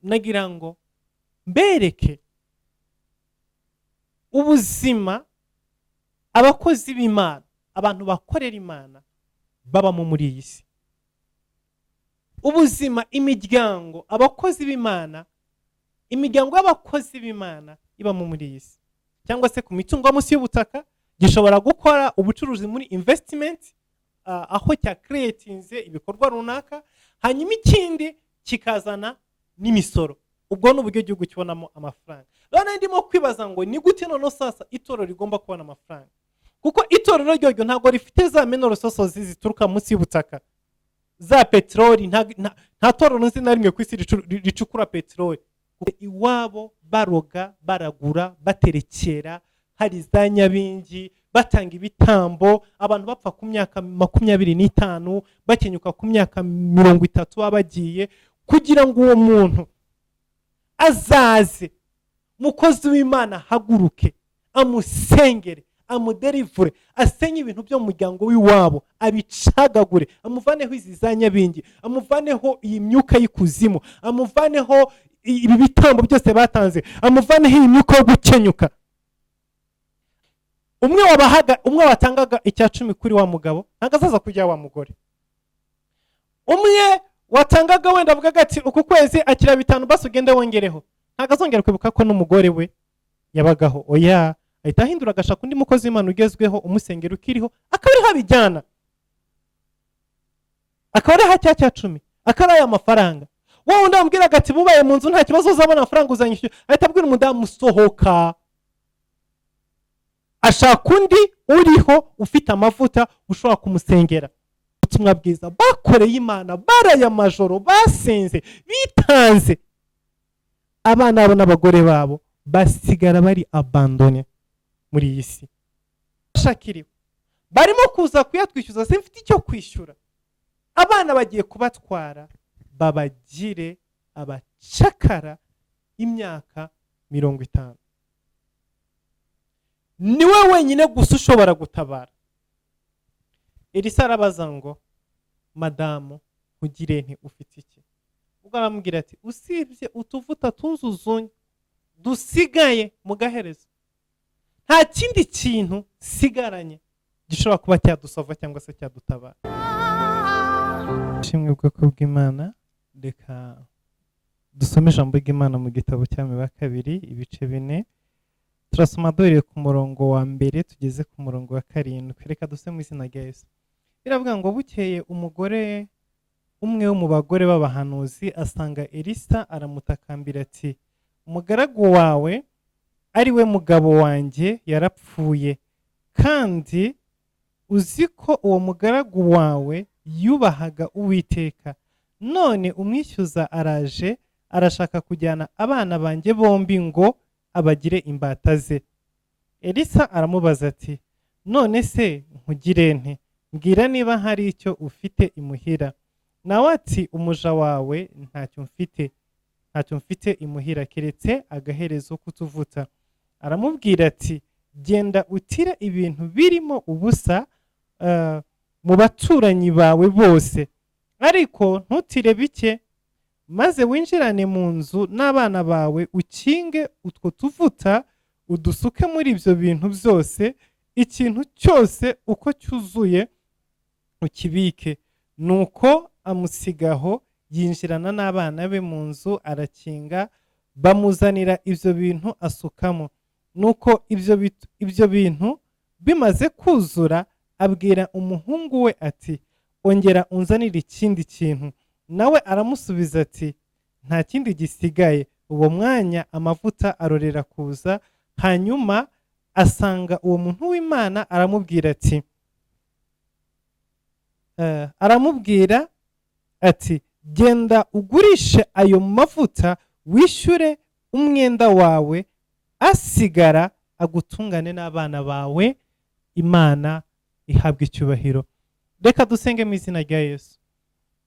nagira ngo mbereke ubuzima abakozi b'Imana, abantu bakorera Imana babamo muri iyi si. Ubuzima imiryango abakozi b'Imana, imiryango y'abakozi b'Imana ibamo muri iyi si, cyangwa se ku mitungo munsi y'ubutaka gishobora gukora ubucuruzi muri investment, aho cya creatinze ibikorwa runaka, hanyuma ikindi kikazana n'imisoro. Ubwo n'uburyo igihugu kibonamo amafaranga. Rero ndimo kwibaza ngo ni gute none sasa itorero rigomba kubona amafaranga, kuko itorero ryo ntabwo rifite za mineral resources zituruka munsi y'ubutaka, za petroli. Nta torero nzi na rimwe ku isi ricukura petroli. Iwabo baroga, baragura, baterekera, hari za nyabingi, batanga ibitambo, abantu bapfa ku myaka 25, bakenyuka ku myaka 30 babagiye, kugira ngo uwo muntu azaze mukozi w'Imana haguruke amusengere, amuderivure, asenye ibintu byo mu muryango w'iwabo, abicagagure, amuvaneho izi za nyabingi, amuvaneho iyi myuka y'ikuzimu, amuvaneho ibi bitambo byose batanze, amuvaneho iyi myuka yo gukenyuka. Umwe watangaga icya 10 kuri wa mugabo nagazaza kujya wa mugore. Umwe watangaga wenda avuga ati uku kwezi akira 5 basi ugende wongereho, ntagazongera kwibuka ko n'umugore we yabagaho. Oya, ahita ahindura agashaka undi mukozi w'Imana ugezweho, umusengero ukiriho, akabiri habijyana, akabiri ha cya 10, akara aya mafaranga. Wowe ndambwira ati bubaye mu nzu nta kibazo uzabona amafaranga uzanyishyura, ahita abwira umudamu sohoka, ashaka undi uriho ufite amavuta ushobora kumusengera. Ubutumwa bwiza bakoreye Imana, baraya amajoro, basenze, bitanze, abana babo n'abagore babo basigara bari abandone muri iyi si. Shakiriwe barimo kuza kuyatwishyuza, simfite icyo kwishyura, abana bagiye kubatwara babagire abacakara imyaka 50. Niwe wenyine gusa ushobora gutabara. Elisa arabaza ngo madamu ugire nti ufite iki? Ubwo aramubwira ati usibye utuvuta tuzuzunye dusigaye mu gaherezo, nta kindi kintu sigaranye gishobora kuba cyadusova cyangwa se cyadutabara. Shimwe bwoko bw'Imana, reka dusome ijambo ry'Imana mu gitabo cy'Imibare 2 ibice 4. Turasoma duhereye ku murongo wa 1 tugeze ku murongo wa 7. Reka dusome mu izina rya Yesu. Biravuga ngo bukeye umugore umwe wo mu bagore b'abahanuzi asanga Elisa, aramutakambira ati umugaragu wawe ari we mugabo wanjye yarapfuye, kandi uzi ko uwo mugaragu wawe yubahaga Uwiteka, none umwishyuza araje arashaka kujyana abana banjye bombi ngo abagire imbata ze. Elisa aramubaza ati none se nkugire nte? Mbwira niba hari icyo ufite imuhira. Nawe ati umuja wawe ntacyo mfite imuhira keretse agaherezo kutuvuta. Aramubwira ati genda utire ibintu birimo ubusa mu baturanyi bawe bose, ariko ntutire bike, maze winjirane mu nzu n'abana bawe, ukinge utwo tuvuta, udusuke muri ibyo bintu byose, ikintu cyose uko cyuzuye ukibike. Nuko amusigaho, yinjirana n'abana be mu nzu, arakinga, bamuzanira ibyo bintu asukamo. Nuko ibyo bintu bimaze kuzura, abwira umuhungu we ati ongera unzanire ikindi kintu. Nawe aramusubiza ati nta kindi gisigaye. Uwo mwanya amavuta arorera kuza, hanyuma asanga uwo muntu w'Imana, aramubwira ati genda ugurishe ayo mavuta wishyure umwenda wawe, asigara agutungane n'abana bawe. Imana ihabwa icyubahiro. Reka dusenge mu izina rya Yesu.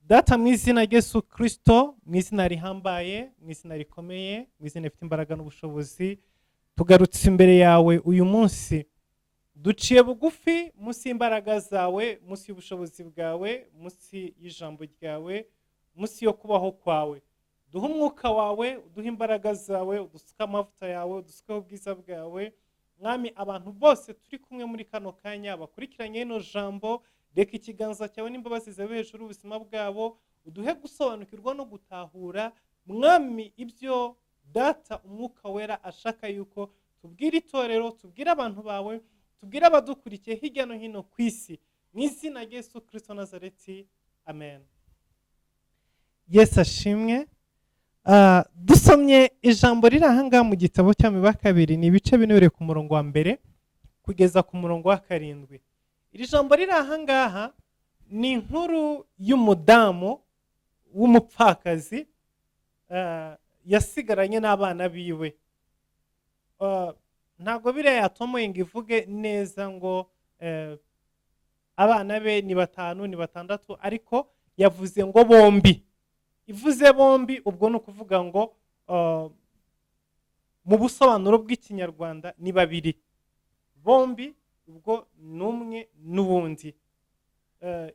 Data, mu izina rya Yesu Kristo, mu izina rihambaye, mu izina rikomeye, mu izina rifite imbaraga n'ubushobozi, tugarutse imbere yawe uyu munsi, duciye bugufi munsi y'imbaraga zawe, munsi y'ubushobozi bwawe, munsi y'ijambo ryawe. munsi yo kubaho kwawe. Duha umwuka wawe, uduha imbaraga zawe, udusuke amavuta yawe, udusukeho ubwiza bwawe. Mwami, abantu bose turi kumwe muri kano kanya bakurikiranye ino jambo, reka ikiganza cyawe n'imbabazi zawe hejuru ubuzima bwabo, uduhe gusobanukirwa no gutahura mwami ibyo data umwuka wera ashaka yuko tubwire itorero, tubwire abantu bawe, tubwire abadukurikiye hirya no hino ku isi, mu izina rya Yesu Kristo Nazareti, amen. Yesu ashimwe. Dusomye ijambo riri ahangaha mu gitabo cy'Imibereho kabiri, ni ibice bine ku murongo wa mbere kugeza ku murongo wa 7. Iri jambo riri ahangaha ni inkuru y'umudamu w'umupfakazi yasigaranye n'abana biwe. Ntabwo biriya yatomoye ngo ivuge neza ngo abana be ni 5 ni 6, ariko yavuze ngo bombi. Ivuze bombi ubwo ni ukuvuga ngo mu busobanuro bw'ikinyarwanda ni 2. Bombi ubwo numwe n'ubundi.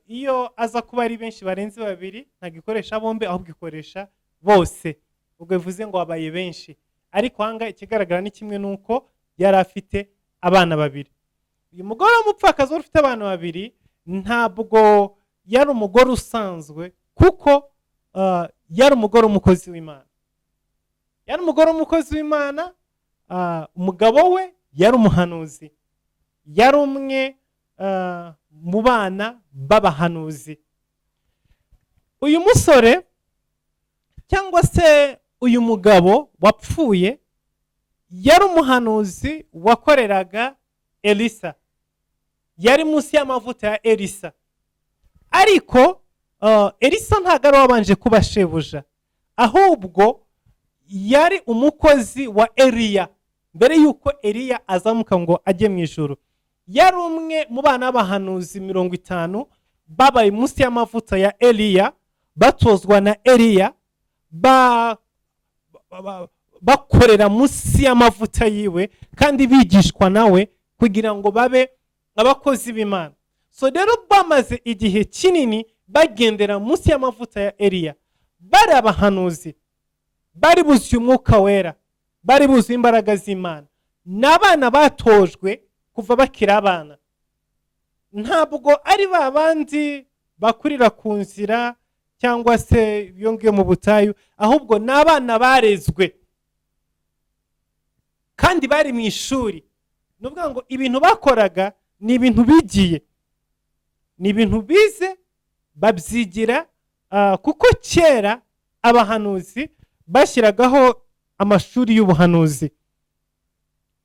Iyo aza kuba ari benshi barenze 2 ntabwo ikoresha bombi, ahubwo ikoresha bose. Ubwo bivuze ngo abaye benshi. Ariko hanga ikigaragara ni kimwe nuko yari afite abana 2. Uyu mugore w'umupfakazi ufite abana 2 ntabwo yari umugore usanzwe, kuko yari umugore w'umukozi w'Imana. Yari umugore w'umukozi w'Imana. Umugabo we yari umuhanuzi, yari umwe mu bana b'abahanuzi. Uyu musore cyangwa se uyu mugabo wapfuye yari umuhanuzi wakoreraga Elisa, yari munsi y'amavuta ya Elisa. Ariko Elisa ntabwo ari wabanje kuba shebuja, ahubwo yari umukozi wa Eliya mbere yuko Eliya azamuka ngo ajye mu ijuru. Yari umwe mu bana b'abahanuzi 50 babaye munsi y'amavuta ya Eliya, batozwa na Eliya, bakorera munsi y'amavuta yiwe kandi bigishwa nawe kugira ngo babe abakozi b'Imana. So rero bamaze igihe kinini bagendera munsi y'amavuta ya Eliya, bari abahanuzi, bari buzuye umwuka wera, bari buzuye imbaraga z'Imana. N'abana batojwe kuva bakiri abana. Ntabwo ari babandi bakurira ku nzira cyangwa se yongiye mu butayu, ahubwo n'abana barezwe kandi bari mu ishuri. Nuvuga ngo ibintu bakoraga ni ibintu bigiye, ni ibintu bize babyigira, kuko kera abahanuzi bashyiragaho amashuri y'ubuhanuzi,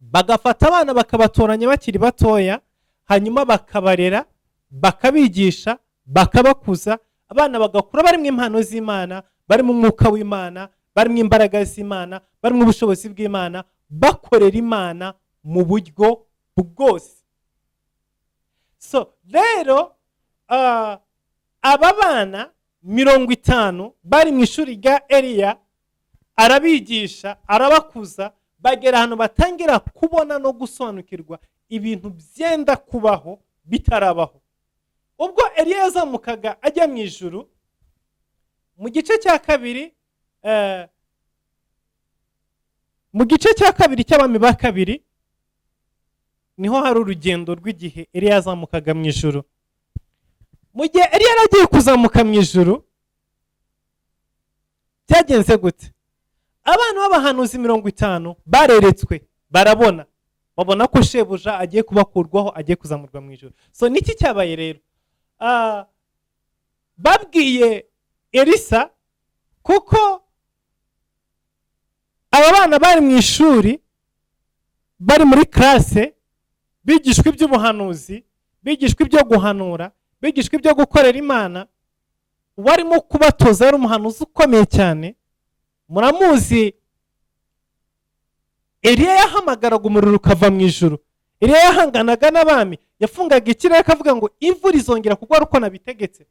bagafata abana bakabatoranya bakiri batoya, hanyuma bakabarera, bakabigisha, bakabakuza. Abana bagakura bari mu impano z'Imana, bari mu mwuka w'Imana, bari mu imbaraga z'Imana, bari mu ubushobozi bw'Imana, bakorera Imana mu buryo bwose. So rero aba bana 50 bari mu ishuri rya Eliya, arabigisha, arabakuza, bagera ahantu batangira kubona no gusobanukirwa ibintu byenda kubaho bitarabaho. Ubwo Eliya yazamukaga ajya mu ijuru, mu gice cya kabiri cy'Abami ba 2 niho hari urugendo rw'igihe Eliya yazamukaga mu ijuru. Mu gihe Eliya yaragiye kuzamuka mu ijuru, byagenze gute? Abana b'abahanuzi 50 bareretswe, babona ko shebuja agiye kubakurwaho, agiye kuzamurwa mu ijuru. So niki cyabaye rero? Babwiye Elisa, kuko aba bana bari mu ishuri, bari muri classe, bigishwa iby'ubuhanuzi, bigishwa ibyo guhanura, bigishwa ibyo gukorera Imana. Warimo kubatoza yari umuhanuzi ukomeye cyane. Muramuzi, Eliya yahamagaraga umuriro ukava mu ijuru. Eliya yahanganaga n'abami, yafungaga ikirere akavuga ngo imvura izongera kugwa uko nabitegetse.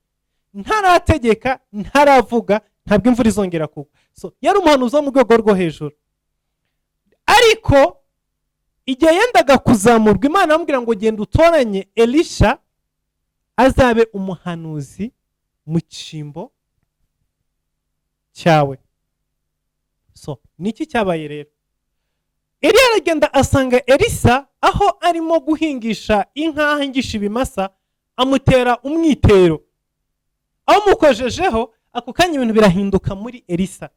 Ntarategeka, ntaravuga, ntabwo imvura izongera kugwa. So yari umuhanuzi wo mu rwego rwo hejuru. Ariko igihe yendaga kuzamurwa, Imana amubwira ngo genda utoranye Elisha azabe umuhanuzi mu cyimbo cyawe. So niki cyabaye rero? Eliya aragenda asanga Elisa aho arimo guhingisha inka, ahingisha ibimasa, amutera umwitero. Aho mukojejeho ako kanya ibintu birahinduka muri Elisa.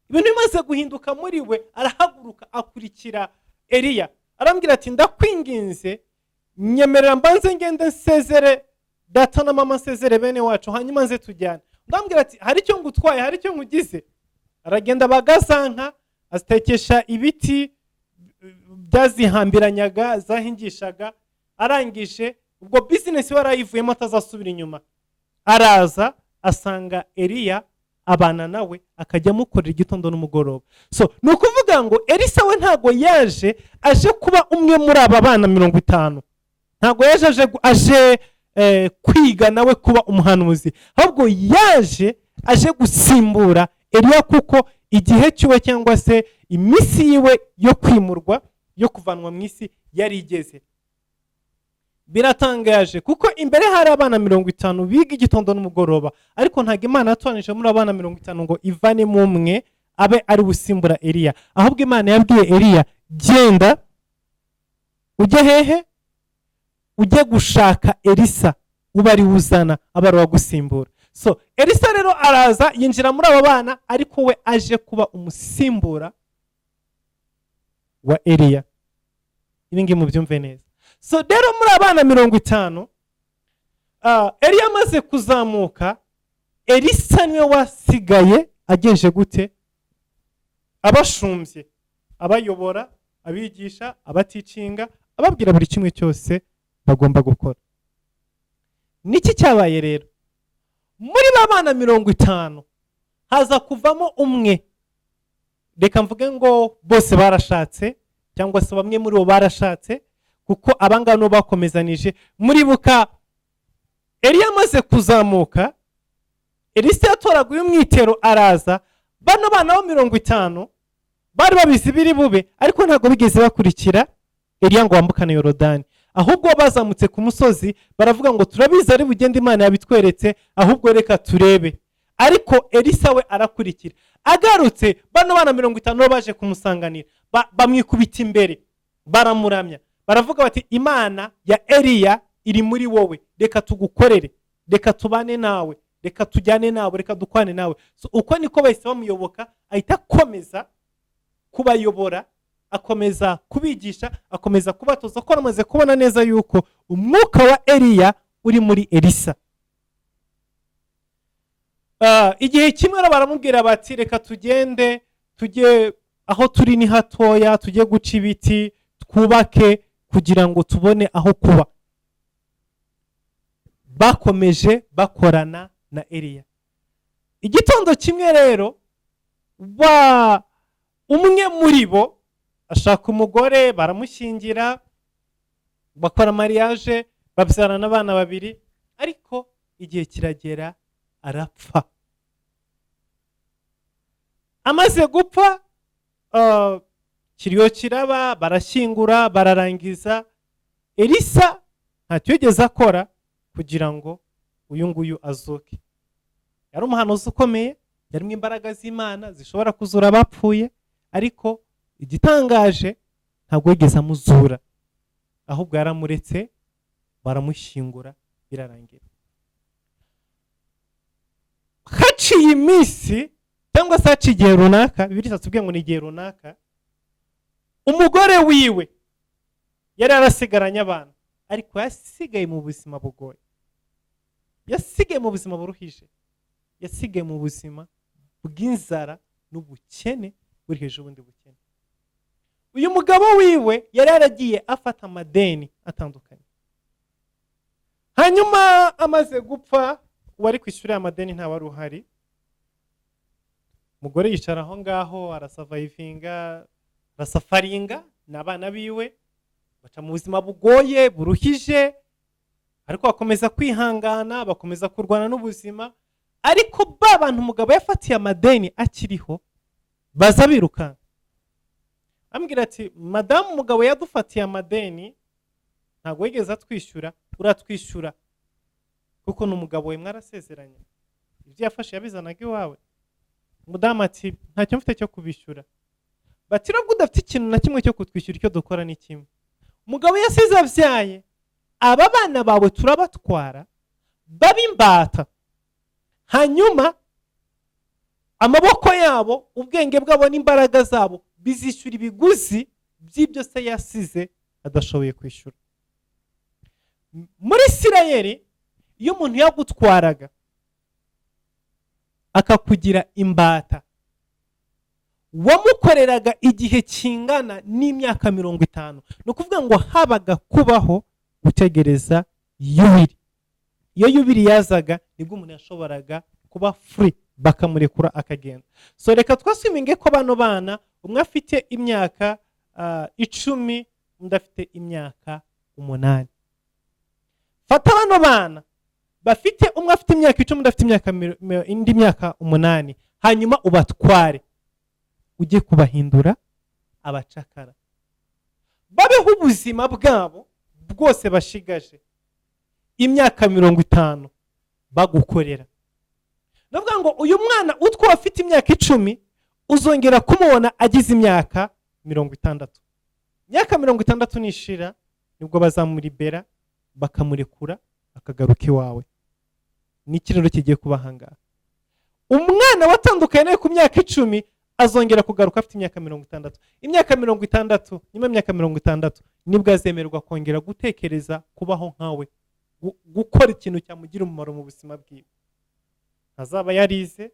Ibintu bimaze guhinduka muri we, arahaguruka akurikira Eliya. Arambwira ati ndakwinginze nyemerera mbanze ngende nsezere data na mama, nsezere bene wacu, hanyuma nze tujyane. Ndambwira ati hari icyo ngutwaye, hari icyo nkugize. Aragenda bagazanka, azitekesha ibiti byazihambiranyaga zahingishaga. Arangije ubwo business warayivuyemo atazasubira inyuma. Araza asanga Eliya, abana nawe, akajya mukorera igitondo n'umugoroba. So ni ukuvuga ngo Elisa we ntago yaje aje kuba umwe muri aba bana 50, ntago yaje aje kwiga nawe kuba umuhanuzi, ahubwo yaje aje gusimbura Eliya, kuko igihe cyuwe cyangwa se imisi yiwe yo kwimurwa, yo kuvanwa mu isi yari igeze. Biratangaje kuko imbere hari abana 50 biga igitondo n'umugoroba, ariko ntago Imana yatoranije muri abana 50 ngo ivane mu umwe abe ari busimbura Eliya. Ahubwo Imana yabwiye Eliya, genda ujye hehe, ujye gushaka Elisa ubari uzana abari wagusimbura. So Elisa rero araza yinjira muri aba bana, ariko we aje kuba umusimbura wa Eliya. Ibingi mu byumve neza. So rero muri abana 50, Eliya amaze kuzamuka, Elisa niwe wasigaye agenje gute, abashumbye, abayobora, abigisha, abaticinga, ababwira buri kimwe cyose bagomba gukora. Niki cyabaye rero? Muri babana 50 haza kuvamo umwe. Reka mvuge ngo bose barashatse, cyangwa se bamwe muri bo barashatse, kuko abangano bakomezanije. Muri buka Eliya amaze kuzamuka, Elisa yatoraguye umwitero, araza. Bano bana bo 50 bari babizi biri bube, ariko ntago bigeze bakurikira Eliya ngo wambukane Yorodani. Ahubwo bazamutse ku musozi, baravuga ngo turabizi ari bugende, Imana yabitweretse, ahubwo reka turebe. Ariko Elisa we arakurikira. Agarutse, bano bana 50 baje kumusanganira, bamwikubita imbere, baramuramya, baravuga bati Imana ya Eliya iri muri wowe, reka tugukorere, reka tubane nawe, reka tujyane nawe, reka dukwane nawe. So uko niko bahise bamuyoboka, ahita akomeza kubayobora, akomeza kubigisha, akomeza kubatoza, ko amaze kubona neza yuko umwuka wa Eliya uri muri Elisa. Igihe kimwe baramubwira bati reka tugende, tujye aho turi ni hatoya, tujye guca ibiti, twubake kugira ngo tubone aho kuba. Bakomeje bakorana na Eliya. Igitondo kimwe rero, umwe muri bo ashaka umugore, baramushyingira, bakora mariage, babyarana abana 2, ariko igihe kiragera arapfa. Amaze gupfa, kiriyo kiraba, barashyingura, bararangiza. Elisa ntacyo yigeze akora kugira ngo uyu nguyu azuke. Yari umuhanuzi ukomeye, yarimo imbaraga z'Imana zishobora kuzura abapfuye, ariko igitangaje ntabwo yigeze amuzura, ahubwo yaramuretse, baramushyingura, birarangira. Haciye iminsi cyangwa se haciye igihe runaka, Bibiliya itatubwiye ngo ni igihe runaka, umugore wiwe yari arasigaranye abana, ariko yasigaye mu buzima bugoye, yasigaye mu buzima buruhije, yasigaye mu buzima bw'inzara n'ubukene buri hejuru y'ubundi bukene. Uyu mugabo wiwe yari yaragiye afata amadeni atandukanye, hanyuma amaze gupfa, uwari kwishyura amadeni nta wari uhari. Umugore yicara aho ngaho, arasavayivinga, arasafaringa n'abana biwe, baca mu buzima bugoye buruhije, ariko bakomeza kwihangana, bakomeza kurwana n'ubuzima. Ariko bantu umugabo yafatiye amadeni akiriho baza biruka, ambwira ati madamu umugabo yadufatiye amadeni ntabwo yigeze atwishyura, uratwishyura kuko n'umugabo we mwarasezeranye, ibyo yafashe yabizanaga iwawe. umudamu ati ntacyo mfite cyo kubishyura. Bati nubwo udafite ikintu na kimwe cyo kutwishyura, icyo dukora ni kimwe, umugabo yasize abyaye, aba bana bawe turabatwara baba imbata, hanyuma amaboko yabo, ubwenge bwabo n'imbaraga zabo bizishyura ibiguzi by'ibyo se yasize adashoboye kwishyura. Muri Isirayeli iyo umuntu yagutwaraga akakugira imbata, wamukoreraga igihe kingana n'imyaka 50. Ni ukuvuga ngo habaga kubaho gutegereza yubiri. Iyo yubiri yazaga nibwo umuntu yashoboraga kuba free, bakamurekura akagenda. So reka twaswiminge ko bano bana umwe afite imyaka 10, undi afite imyaka 8. Fata bano bana bafite umwe afite imyaka 10, undi afite indi myaka 8, hanyuma ubatware ujye kubahindura abacakara, babeho ubuzima bwabo bwose bashigaje imyaka 50 bagukorera. Ndavuga ngo uyu mwana utwo afite imyaka 10 uzongera kumubona agize imyaka 60. Imyaka 60 nishira nibwo bazamuribera, bakamurekura akagaruka iwawe. Ni ikirero kigiye kubahanga. Umwana watandukanye ku myaka 10 azongera kugaruka afite imyaka 60. Imyaka 60, nyuma y'imyaka 60 nibwo azemererwa kongera gutekereza kubaho nkawe, gukora ikintu cyamugira umumaro mu buzima bwiwe. Azaba yarize,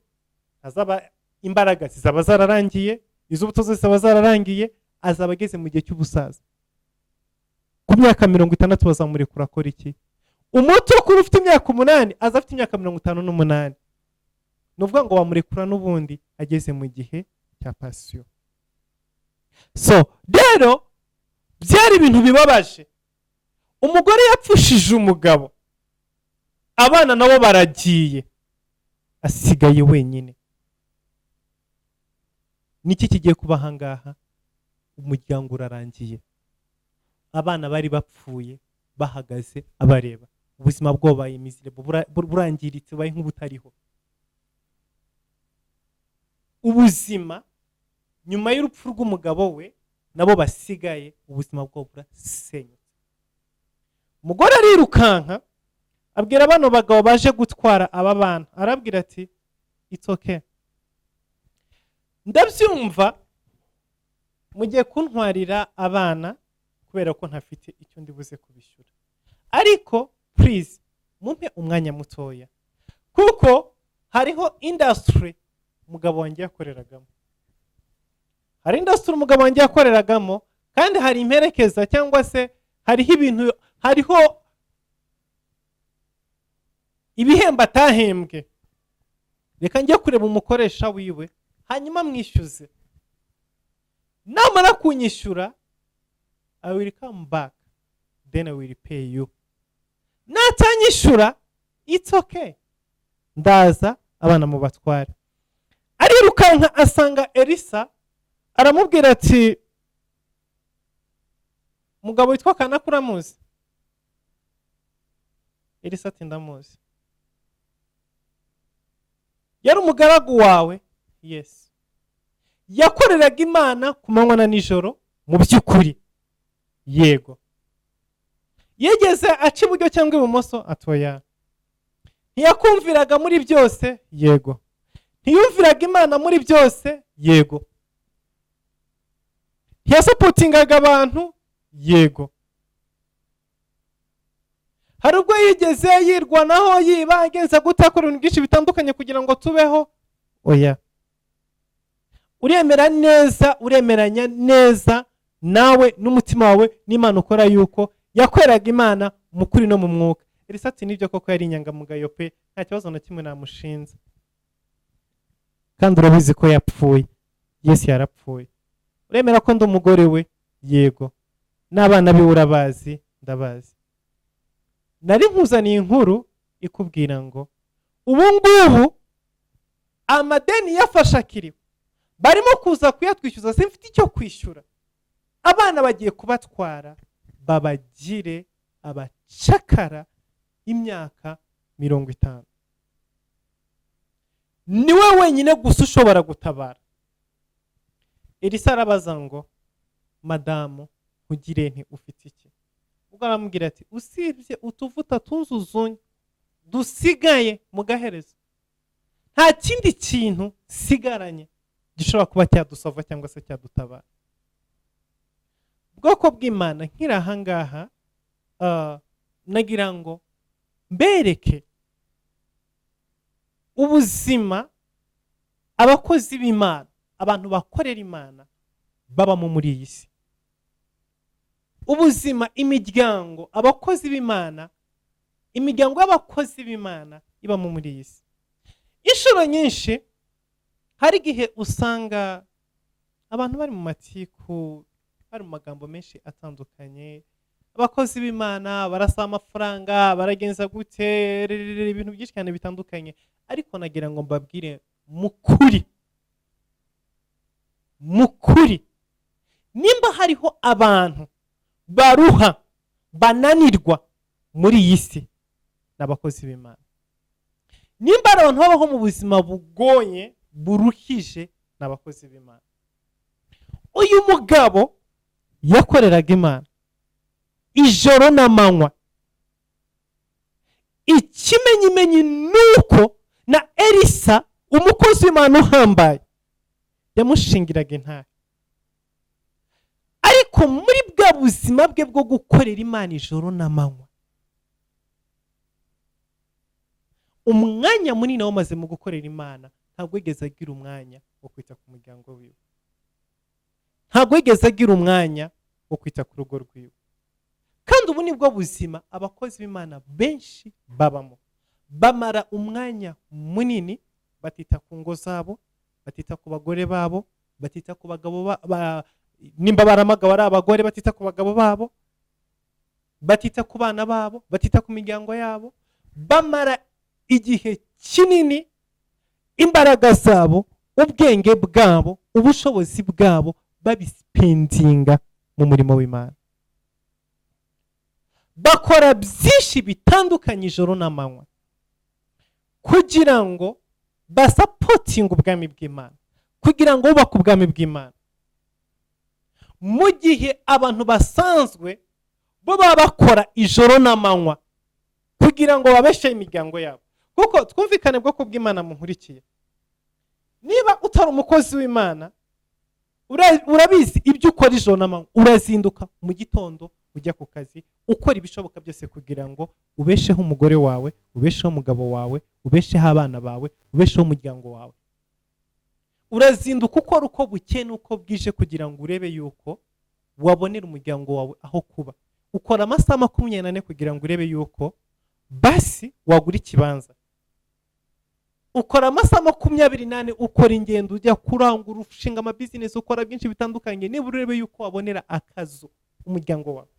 azaba imbaraga zizaba zararangiye, izubuto zizaba zararangiye, azaba ageze mu gihe cy'ubusaza. Ku myaka 60 bazamurekura akora iki? Umuto kuri ufite imyaka 8 aza afite imyaka 58. Nuvuga ngo bamurekura n'ubundi ageze mu gihe cya passion. So rero byari ibintu bibabaje. Umugore yapfushije umugabo, abana nabo baragiye, asigaye wenyine. Niki kigiye kubaha ngaha? Umuryango urarangiye, abana bari bapfuye bahagaze abareba, ubuzima bwo baye mizire burangiritse, baye nk'ubutariho. Ubuzima nyuma y'urupfu rw'umugabo we nabo basigaye, ubuzima bwo burasenyutse. Umugore arirukanka abwira bano bagabo baje gutwara aba bana, arabwira ati it's okay, ndabyumva mugiye kuntwarira abana kubera ko ntafite icyo ndibuze kubishyura, ariko please mumpe umwanya mutoya, kuko hariho industry umugabo wanjye yakoreragamo. Hari industry umugabo wanjye yakoreragamo, kandi hari imperekeza cyangwa se hariho ibintu, hariho ibihembo atahembwe. Reka njye kureba umukoresha wiwe hanyuma mwishyuze, namara kunyishyura I will come back, then I will pay you. Natanyishyura it's okay, ndaza abana mu batware. Arirukanka asanga Elisa, aramubwira ati mugabo witwa Kanaka uramuzi? Elisa ati ndamuzi. Yari umugaragu wawe? Yes. Yakoreraga Imana ku manywa na nijoro mu by'ukuri? Yego. Yegeze aca iburyo cyangwa ibumoso? Atoya. Ntiyakumviraga muri byose? Yego. Ntiyumviraga Imana muri byose? Yego. Ntiyasapotingaga abantu? Yego. Hari ubwo yigeze yirwanaho yiba agenza gutakora ibintu byinshi bitandukanye kugira ngo tubeho? Oya. Uremera neza, uremeranya neza nawe n'umutima wawe n'Imana ukora yuko yakweraga Imana mu kuri no mu mwuka? Elisa ati nibyo koko yari inyangamugayo pe, nta kibazo na kimwe namushinze. Kandi urabizi ko yapfuye? Yes, yarapfuye. Uremera ko ndi umugore we? Yego. N'abana be urabazi? Ndabazi. Nari nkuzaniye inkuru ikubwira ngo ubu ngubu amadeni yafasha akiriho, barimo kuza kuyatwishyuza, simfite icyo kwishyura, abana bagiye kubatwara babagire abacakara imyaka 50. niwe wenyine gusa ushobora gutabara. Elisa arabaza ngo madamu ugire nti ufite iki? Ubwo aramubwira ati usibye utuvuta tuzuzunye dusigaye mu gaherezo nta kindi kintu sigaranye gishobora kuba cyadusova cyangwa se cyadutabara. Bwoko bw'Imana nkiri aha ngaha nagira ngo mbereke ubuzima abakozi b'Imana, abantu bakorera Imana babamo muri iyi si. Ubuzima imiryango abakozi b'Imana, imiryango y'abakozi b'Imana ibamo muri iyi si. Inshuro nyinshi hari igihe usanga abantu bari mu matiku, bari mu magambo menshi atandukanye. Abakozi b'Imana barasaba amafaranga, baragenza gute, ibintu byinshi cyane bitandukanye. Ariko nagira ngo mbabwire mukuri nimba hariho abantu baruha bananirwa muri iyi si n'abakozi b'Imana. Nimba abantu babaho mu buzima bugoye buruhije n'abakozi b'Imana. Uyu mugabo yakoreraga Imana ijoro n'amanywa. Ikimenyimenyi nuko na Elisa umukozi w'Imana uhambaye yamushingiraga intare. Ariko muri bwa buzima bwe bwo gukorera Imana ijoro n'amanywa, umwanya munini wamaze mu gukorera Imana, ntabwo yigeze agira umwanya wo kwita ku muryango wiwe, ntabwo yigeze agira umwanya wo kwita ku rugo rwiwe. Kandi ubu nibwo buzima abakozi b'Imana benshi babamo. Bamara umwanya munini batita ku ngo zabo, batita ku bagore babo, batita ku bagabo nimba baramagabo ari abagore batita ku bagabo babo, batita ku bana babo, batita ku miryango yabo. Bamara igihe kinini imbaraga zabo, ubwenge bwabo, ubushobozi bwabo babisipendinga mu murimo w'Imana. Bakora byinshi bitandukanye ijoro n'amanywa kugira ngo basapotinga ubwami bw'Imana, kugira ngo bubake ubwami bw'Imana. Mu gihe abantu basanzwe bo baba bakora ijoro n'amanywa kugira ngo babeshe imiryango yabo. Kuko twumvikane bwoko bw'Imana munkurikiye, niba utari umukozi w'Imana urabizi ibyo ukora ijoro n'amanywa. Urazinduka mu gitondo ujya ku kazi, ukora ibishoboka byose kugira ngo ubesheho umugore wawe, ubesheho umugabo wawe, ubesheho abana bawe, ubesheho umuryango wawe. Urazinduka ukora uko bukeye n'uko bwije kugira ngo urebe yuko wabonera umuryango wawe aho kuba. Ukora amasaha 24 kugira ngo urebe yuko basi wagura ikibanza. Ukora amasaha 28 ukora ingendo ujya kurangura, ushinga ama business, ukora byinshi bitandukanye, niba urebe yuko wabonera akazu umuryango wawe.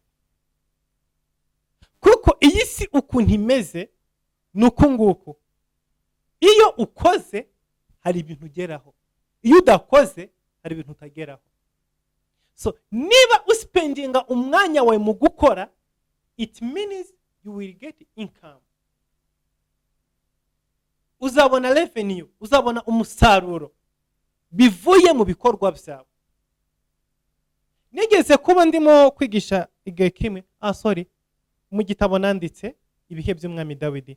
Kuko iyi si ukuntu imeze nuko nguko, iyo ukoze hari ibintu ugeraho, iyo udakoze hari ibintu utageraho. So niba uspendinga umwanya wawe mu gukora, it means you will get income. Uzabona revenue, uzabona umusaruro bivuye mu bikorwa byawe. Nigeze kuba ndimo kwigisha igihe kimwe, mu gitabo nanditse ibihe by'umwami Dawidi,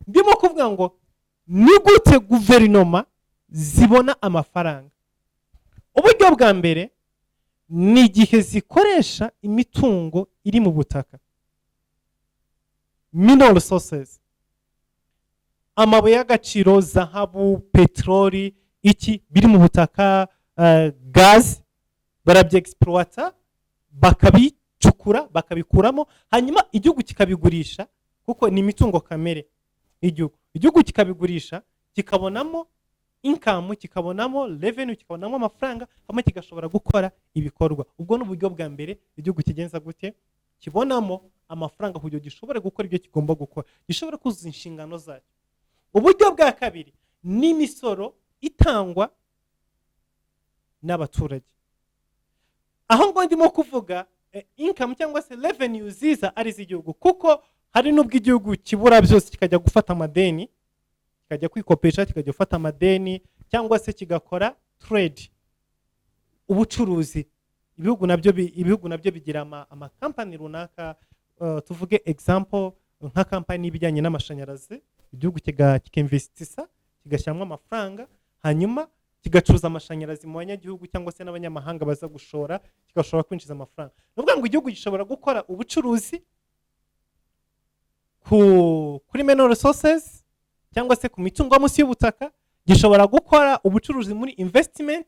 ndimo kuvuga ngo ni gute guverinoma zibona amafaranga. Uburyo bwa mbere ni igihe zikoresha imitungo iri mu butaka, mineral resources, amabuye y'agaciro, zahabu, petroli, iki biri mu butaka, gaz, barabyeexploita, bakabicukura, bakabikuramo, hanyuma igihugu kikabigurisha, kuko ni imitungo kamere igihugu kikabigurisha, kikabonamo income, kikabonamo revenue, kikabonamo amafaranga, hama kigashobora gukora ibikorwa. Ubwo n'uburyo bwa mbere igihugu kigenza gute, kibonamo amafaranga kugira gishobora gukora ibyo kigomba gukora, gishobora kuzuza inshingano zacyo. Uburyo bwa kabiri ni imisoro itangwa n'abaturage. Aho ngo ndimo kuvuga income cyangwa se revenue ziza ari z'igihugu, kuko hari n'ubwo igihugu kibura byose kikajya gufata amadeni kikajya kwikopesha, kikajya gufata amadeni, cyangwa se kigakora trade, ubucuruzi. Ibihugu nabyo bigira ama company runaka, tuvuge example nka company ibijyanye n'amashanyarazi, igihugu kikinvestisa, kigashyiramo amafaranga, hanyuma kigacuruza amashanyarazi mu banyagihugu cyangwa se n'abanyamahanga baza gushora, kigashobora kwinjiza amafaranga. Nuvuga ngo igihugu gishobora gukora ubucuruzi kuri mineral resources cyangwa se ku mitungo munsi y'ubutaka, gishobora gukora ubucuruzi muri investment,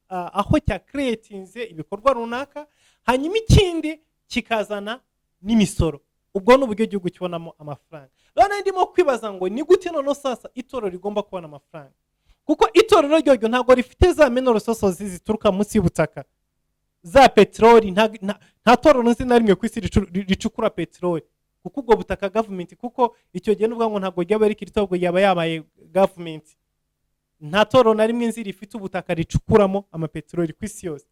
aho cya creatinze ibikorwa runaka, hanyuma ikindi kikazana n'imisoro. Ubwo n'uburyo igihugu kibonamo amafaranga. Rero ndimo kwibaza ngo ni gute none sasa itorero rigomba kubona amafaranga, kuko itorero ryo ntabwo rifite za mineral resources zituruka munsi y'ubutaka, za petroli. Nta torero nzi na rimwe ku isi ricukura petroli, kuko ubwo butaka government, kuko icyo gihe n'ubwo ngo ntabwo ryaba ari kirito, ubwo yaba yabaye government. Nta torero na rimwe nzi rifite ubutaka ricukuramo amapetroli ku isi yose.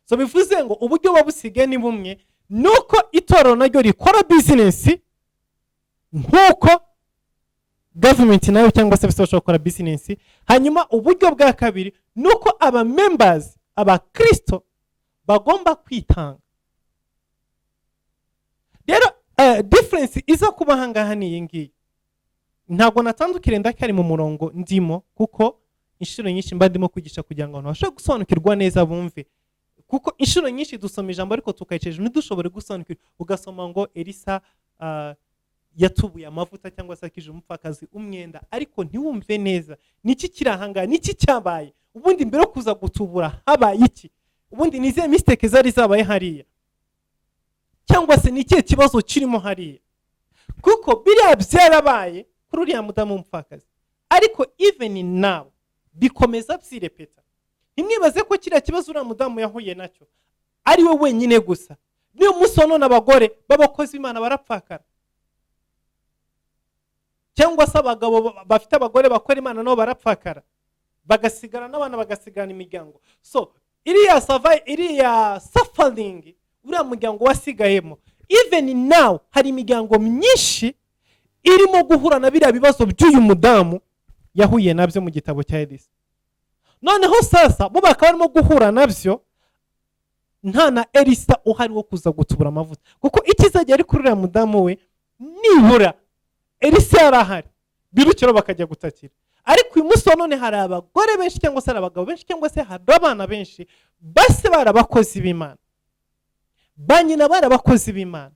So bivuze ngo uburyo babusigaye ni bumwe, nuko itorero naryo rikora business nkuko government nayo cyangwa se bishobora gukora business. Hanyuma uburyo bwa kabiri nuko aba members, aba Kristo bagomba kwitanga. Rero difference iza kuba hangaha ni yingiye. Ntabwo natandukire ndakari mu murongo ndimo, kuko inshuro nyinshi mba ndimo kwigisha kugira ngo abantu bashobore gusobanukirwa neza bumve, kuko inshuro nyinshi dusoma ijambo ariko tukayiceje ntidushobore gusobanukirwa. Ugasoma ngo Elisa yatubuye amavuta cyangwa se akije umupfakazi umwenda, ariko ntiwumve neza niki kirahanga, niki cyabaye, ubundi mbere kuza gutubura habaye iki, ubundi nizihe mistake zari zabaye hariya, cyangwa se niki kibazo kirimo hariya. Kuko biriya byarabaye kuri uriya mudamu w'umupfakazi, ariko even now bikomeza byirepeta. Ntimwibaze ko kiriya kibazo uriya mudamu yahuye nacyo ari we wenyine gusa. Niyo munsi wa none abagore b'abakozi b'Imana barapfakara, cyangwa se abagabo bafite abagore bakora Imana nabo barapfakara, bagasigara n'abana, bagasigana imiryango. So iriya suffering uriya muryango wasigayemo, even now hari imiryango myinshi irimo guhura na biriya bibazo by'uyu mudamu yahuye nabyo mu gitabo cya Elisa. Noneho sasa bo bakaba barimo guhura nabyo, nta na Elisa uhari wo kuza gutubura amavuta, kuko ikizajya ari kuri uriya mudamu we nibura Elisa yarahari, birukiro bakajya gutakira. Ariko uyu munsi none hari abagore benshi cyangwa se hari abagabo benshi cyangwa se hari abana benshi base barabakozi b'Imana, banyina barabakozi b'Imana,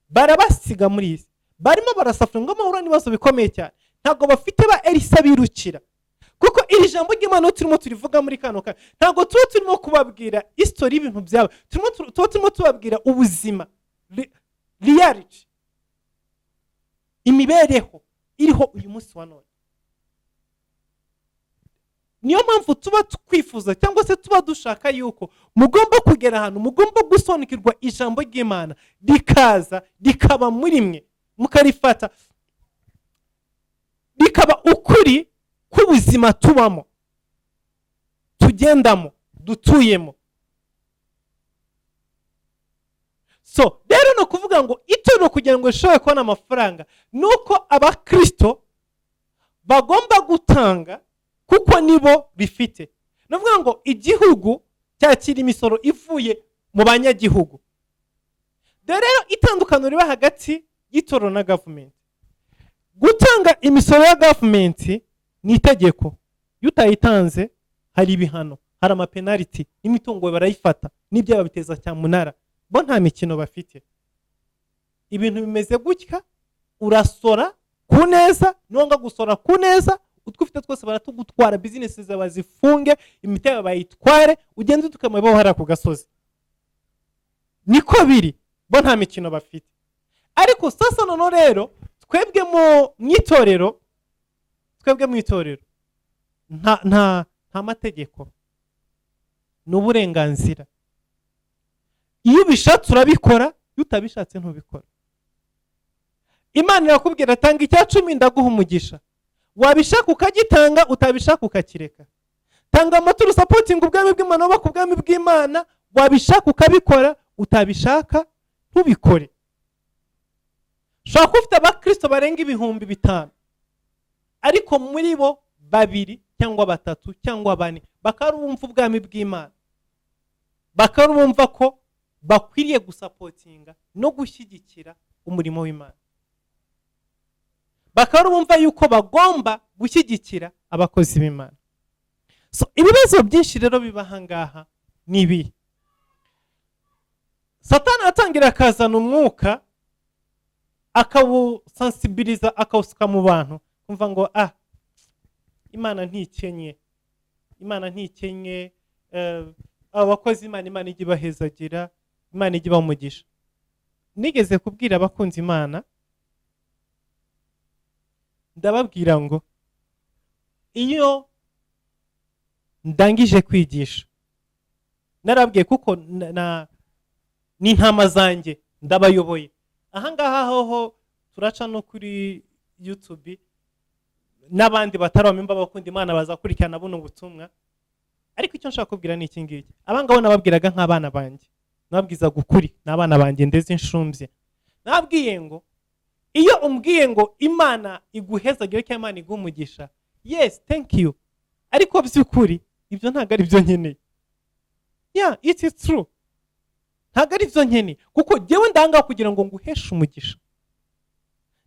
barabasiga muri isi, barimo barasafura ngo amahura n'ibibazo bikomeye cyane. Ntabwo bafite ba Elisa birukira, kuko iri jambo ry'Imana turimo turivuga muri kano kanya, ntabwo turimo kubabwira history y'ibintu byabo, turimo tubabwira ubuzima, reality, imibereho iriho uyu munsi wa none. Niyo mpamvu tuba twifuza cyangwa se tuba dushaka yuko mugomba kugera ahantu, mugomba gusobanukirwa ijambo ry'Imana rikaza rikaba muri mwe, mukarifata bikaba ukuri k'ubuzima tubamo, tugendamo, dutuyemo. So rero no kuvuga ngo itorero kugira ngo rishobore kubona amafaranga nuko abakristo bagomba gutanga, kuko nibo bifite. Nuvuga ngo igihugu cyakira imisoro ivuye mu banyagihugu. Rero itandukano riba hagati y'itorero na government. Gutanga imisoro ya government ni itegeko, iyo utayitanze hari ibihano, hari amapenality, n'imitungo barayifata, n'ibyo babiteza cyamunara. Bo nta mikino bafite. Ibintu bimeze gutya, urasora ku neza, nonga gusora ku neza, utwufite twose baratugutwara, business zawe zifunge, imitego bayitware, ugende tukamwe hara ku gasozi. Niko biri, bo nta mikino bafite. Ariko sasa none rero twebwe mu itorero nta mategeko, n'uburenganzira. Iyo ubishatse urabikora, iyo utabishatse ntubikora. Imana irakubwira tanga icya 10 ndaguha umugisha, wabishaka ukagitanga, utabishaka ukakireka. Tanga amaturo supporting ubwami bw'Imana, bako ubwami bw'Imana, wabishaka ukabikora, utabishaka ntubikore. Shaka ufite abakristo barenga 5,000, ariko muri bo babiri cyangwa batatu cyangwa bane bakaba bumva ubwami bw'Imana, bakaba bumva ko bakwiriye gusapotinga no gushyigikira umurimo w'Imana, bakaba bumva yuko bagomba gushyigikira abakozi b'Imana. So ibibazo byinshi rero biba ahangaha ni ibi. Satani atangira akazana umwuka akawusensibiliza, akawusuka mu bantu kumva ngo Imana ntikenye, Imana ntikenye, abakozi Imana ijya ibahezagira, Imana ijya ibamugisha. Nigeze kubwira abakunzi Imana, ndababwira ngo iyo ndangije kwigisha, narabwiye kuko ni intama zanjye ndabayoboye. Ahangaha hoho turaca no kuri YouTube n'abandi batarabamemba bakunda Imana bazakurikirana buno butumwa. Ariko icyo nshaka kubwira ni iki ngiki, abangabo nababwiraga nk'abana banjye, nababwiza gukuri n'abana banjye ndeze inshumbye. Nababwiye ngo iyo umbwiye ngo Imana iguhezagire cyangwa Imana igumugisha, yes thank you, ariko by'ukuri ibyo ntago ari byo nkeneye. Yeah, it is true, ntago ari byo nkeneye, kuko jyewe ndanga kugira ngo nguheshe umugisha.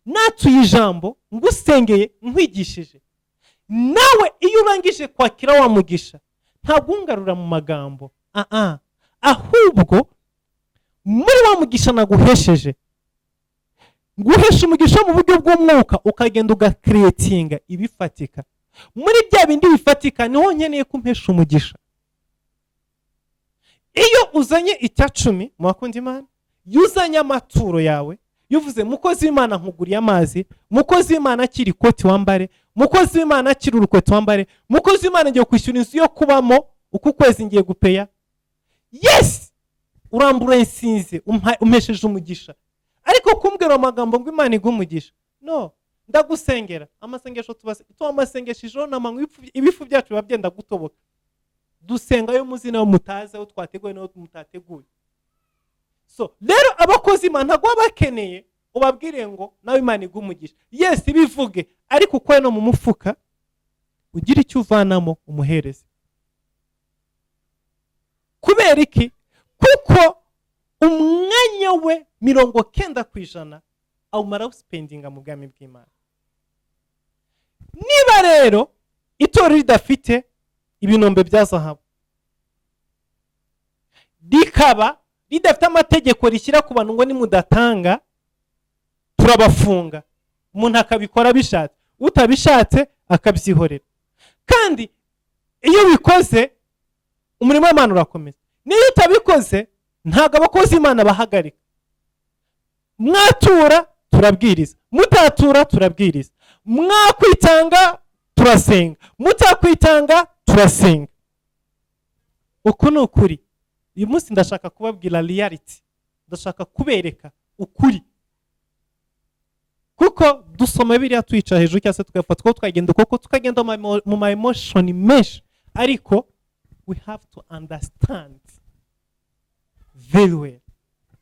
Natuye ijambo ngusengeye nkwigishije, nawe iyo urangije kwakira wa mugisha ntabwo ungarura mu magambo, ahubwo muri wa mugisha naguhesheje nguhesha umugisha mu buryo bw'umwuka, ukagenda ugakreatinga ibifatika. Muri bya bindi bifatika niho nkeneye kumpesha umugisha. Iyo uzanye icyacumi mu bakunzi Imana, yuzanye amaturo yawe, yuvuze mukozi w'Imana nkuguriye amazi, mukozi w'Imana akiri ikoti wambare, mukozi w'Imana akiri urukweto wambare, mukozi w'Imana ngiye kwishyura inzu yo kubamo, uku kwezi ngiye gupeya, yes, urambura insinzi, umpesheje umugisha. Ariko kumbwira amagambo ngo Imana igumugisha, no, ndagusengera. Amasengesho amasengeshijeho n'amanywa ibifu byacu biba byenda gutoboka. Dusenga yo muzina yo mutaze, aho twateguye no mutateguye. So rero abakozi Imana ntabwo bakeneye ubabwire ngo nawe Imana igumugisha. Yes, bivuge, ariko ukwe no mu mufuka ugira icyo uvanamo umuhereze. Kubera iki? Kuko umwanya we 90% awumara usipendinga mu bwami bw'Imana. Niba rero itorero ridafite ibinombe bya zahabu, rikaba ridafite amategeko rishyira ku bantu ngo nimudatanga turabafunga, umuntu akabikora bishatse, utabishatse akabyihorera, kandi iyo bikoze umurimo w'Imana urakomeza. Niyo utabikoze ntago abakozi Imana bahagarika. Mwatura turabwiriza, mutatura turabwiriza, mwakwitanga turasenga, mutakwitanga turasenga. Uko ni ukuri. Uyu munsi ndashaka kubabwira reality, ndashaka kubereka ukuri, kuko dusoma Bibiliya twica hejuru cyangwa se tugafata ko twagenda koko tukagenda mu ma emotion menshi, ariko we have to understand very well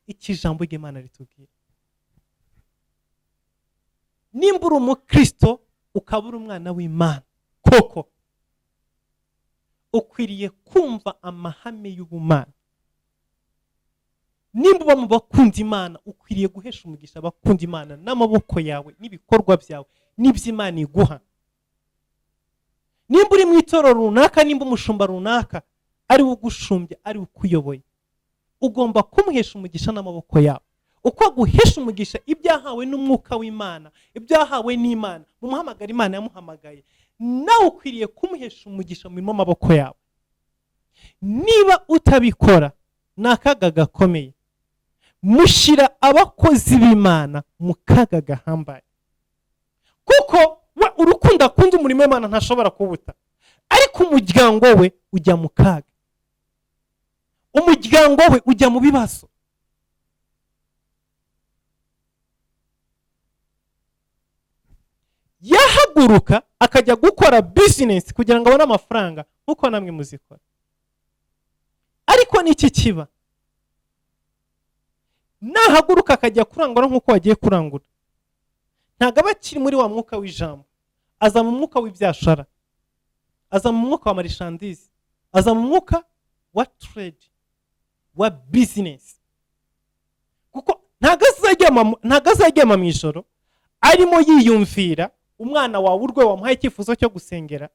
iki jambo ry'Imana ritubwira. Nimba uri umukristo ukaba uri umwana w'Imana koko, ukwiriye kumva amahame y'ubumana. Nimba uba mu bakunda Imana, ukwiriye guhesha umugisha abakunda Imana n'amaboko yawe n'ibikorwa byawe n'iby'Imana iguha. Nimba uri mu itorero runaka, nimba umushumba runaka ari ugushumbye, ari ukuyoboye, ugomba kumuhesha umugisha n'amaboko yawe. Uko aguhesha umugisha ibyahawe n'umwuka w'Imana, ibyahawe n'Imana, mu muhamagara Imana yamuhamagaye, nawe ukwiriye kumuhesha umugisha mu maboko yawe. Niba utabikora ni akaga gakomeye, mushyira abakozi b'Imana mu kaga gahambaye, kuko we urukundo akunda umurimo w'Imana ntashobora kubuta, ariko umuryango we ujya mu kaga, umuryango we ujya mu bibazo. Yahaguruka akajya gukora business kugira ngo abone amafaranga nkuko namwe muzikora, ariko niki kiba? Nahaguruka akajya kurangura nkuko wagiye kurangura, ntago aba akiri muri wa mwuka w'ijambo, aza mu mwuka w'ibyashara, aza mu mwuka wa marishandizi, aza mu mwuka wa trade, wa business. Kuko ntago azajyama mu ijoro arimo yiyumvira umwana wawe urwe wamuhaye icyifuzo cyo gusengera,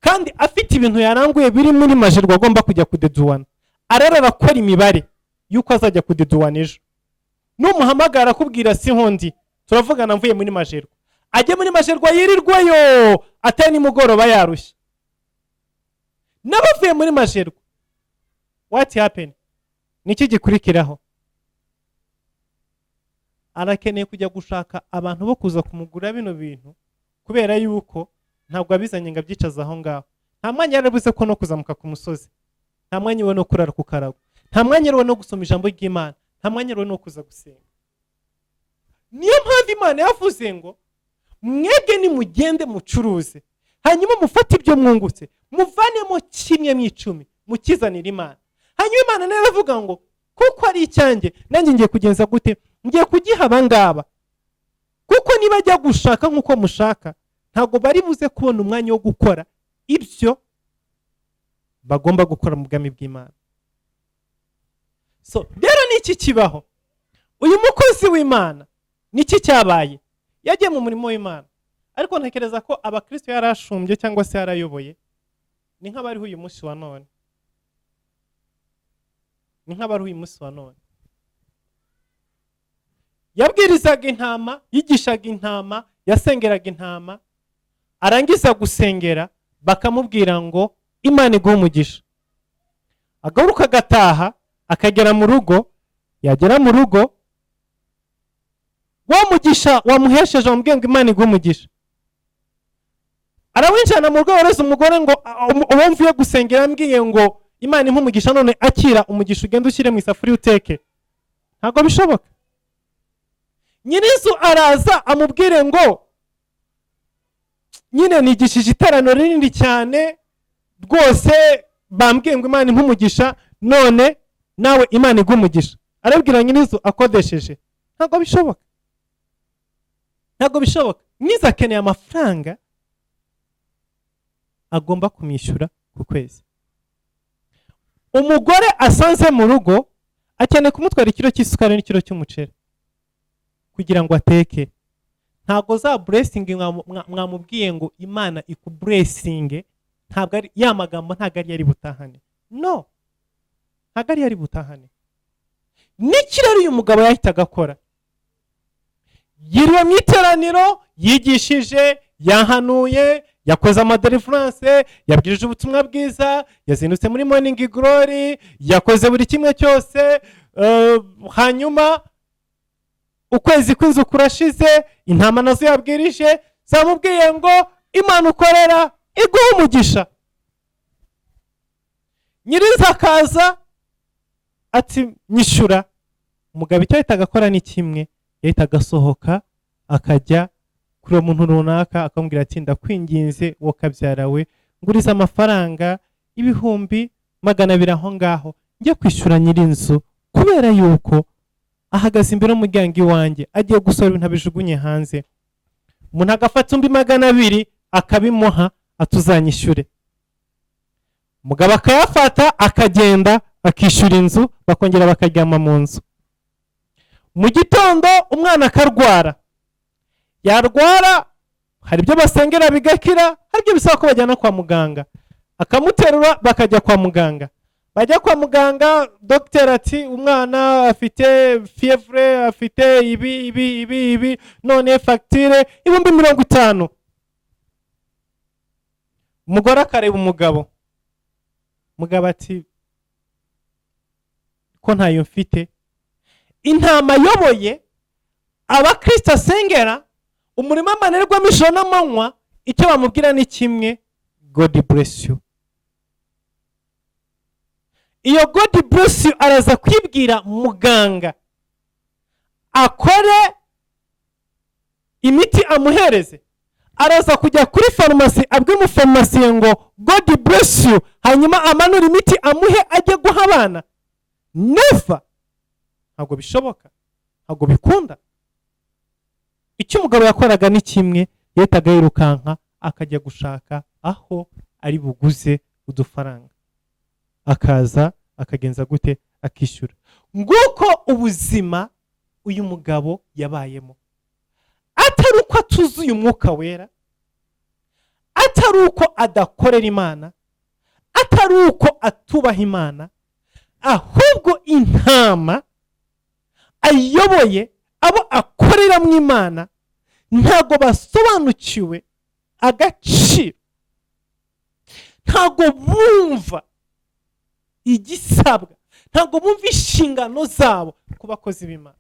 kandi afite ibintu yaranguye biri muri majerwa agomba kujya kudeduwana. Ararara akora imibare yuko azajya kudeduwana ejo. Numuhamagara akubwira si hondi turavugana mvuye muri majerwa, ajye muri majerwa yirirwayo atari nimugoroba yarushye. N'abavuye muri majerwa, what happened? Niki gikurikiraho? Arakeneye kujya gushaka abantu bo kuza kumugura bino bintu, kubera yuko ntabwo abizanye ngo abyicaza aho ngaho. Nta mwanya yarabuze ko no kuzamuka ku musozi, nta mwanya we no kurara ku karago, nta mwanya we no gusoma ijambo ry'Imana, nta mwanya we no kuza gusenga. Niyo mpamvu Imana yavuze ngo mwebwe nimugende mucuruze, hanyuma mufate ibyo mwungutse muvanemo kimwe mu 10 mukizanira Imana. Hanyuma Imana nayo iravuga ngo kuko ari icyanjye nanjye ngiye kugenza gute, ngiye kugiha abangaba, kuko niba ajya gushaka nk'uko mushaka ntabwo bari buze kubona umwanya wo gukora ibyo bagomba gukora mu bwami bw'Imana. So rero niki kibaho? Uyu mukozi w'Imana niki cyabaye? Yagiye mu murimo w'Imana, ariko ntekereza ko abakristo yarashumbye cyangwa se yarayoboye. Ni nk'abariho uyu munsi wa none, ni nk'abariho uyu munsi wa none. Yabwirizaga intama, yigishaga intama, yasengeraga intama, arangiza gusengera bakamubwira ngo Imana iguhe umugisha. Agaruka agataha akagera mu rugo, yagera mu rugo wa mugisha wamuhesheje wamubwiye ngo Imana iguhe umugisha, arawinjana mu rugo wareze umugore ngo uwo mvuye gusengera ambwiye ngo Imana impe umugisha, none akira umugisha ugenda ushyire mu isafuriya uteke. Ntabwo bishoboka. Nyirizu araza amubwire ngo nyine nigishije iteraniro rinini cyane rwose, bambwiye ngo Imana impe umugisha, none nawe Imana iguhe umugisha. Arabwira nyirizu akodesheje. Ntabwo bishoboka. Ntabwo bishoboka. Nyirizu akeneye amafaranga agomba kumwishyura ku kwezi. Umugore asanze mu rugo akeneye kumutwara ikiro cy'isukari n'ikiro cy'umuceri kugira ngo ateke. Ntabwo za blessing mwamubwiye ngo Imana ikublessinge, ntabwo ari ya magambo, ntabwo ari yari butahane. No, ntabwo ari yari butahane. Niki rero uyu mugabo yahitaga akora? Yiriwe mu iteraniro, yigishije, yahanuye, yakoze amadeliverance, yabwirije ubutumwa bwiza, yazindutse muri morning glory, yakoze buri kimwe cyose. Hanyuma ukwezi kw'inzu kurashize, intama nazo yabwirije, zamubwiye ngo Imana ukorera iguhe umugisha. Nyiriza akaza ati nyishyura. Umugabo icyo yahitaga akora ni kimwe, yahitaga asohoka akajya kuri uwo muntu runaka akamubwira ati ndakwinginze wo kabyara we, nguriza amafaranga 200 aho ngaho njye kwishyura nyirinzu, kubera yuko ahagaze imbere y'umuryango iwanjye agiye gusohora ibintu abijugunye hanze. Umuntu agafata 200 akabimuha atuzanyishyure. Umugabo akayafata akagenda akishyura inzu, bakongera bakaryama mu nzu. Mu gitondo umwana akarwara, yarwara hari ibyo basengera bigakira, hari ibyo bisaba ko bajyana kwa muganga, akamuterura bakajya kwa muganga. Bajya kwa muganga, docteur ati umwana afite fievre, afite ibi, none facture 50,000. Umugore akareba umugabo, umugabo ati ko ntayo mfite. Intama yoboye abakristo asengera, umurimo amanerwamo ijoro n'amanywa, icyo bamubwira ni kimwe, God bless you. Iyo God bless you araza kwibwira muganga akore imiti amuhereze, araza kujya kuri farumasi abwira umufarumasiye ngo God bless you, hanyuma amanura imiti amuhe ajye guha abana. Never. Ntabwo bishoboka, ntabwo bikunda. Icyo umugabo yakoraga ni kimwe, yahitaga yirukanka akajya gushaka aho ari buguze udufaranga, akaza akagenza gute, akishyura. Nguko ubuzima uyu mugabo yabayemo, atari uko atuzuye umwuka wera, atari uko adakorera Imana, atari uko atubaha Imana, ahubwo intama ayoboye, abo akorera mu Imana ntago basobanukiwe agaciro, ntago bumva igisabwa, ntago bumva inshingano zabo ku bakozi b'Imana.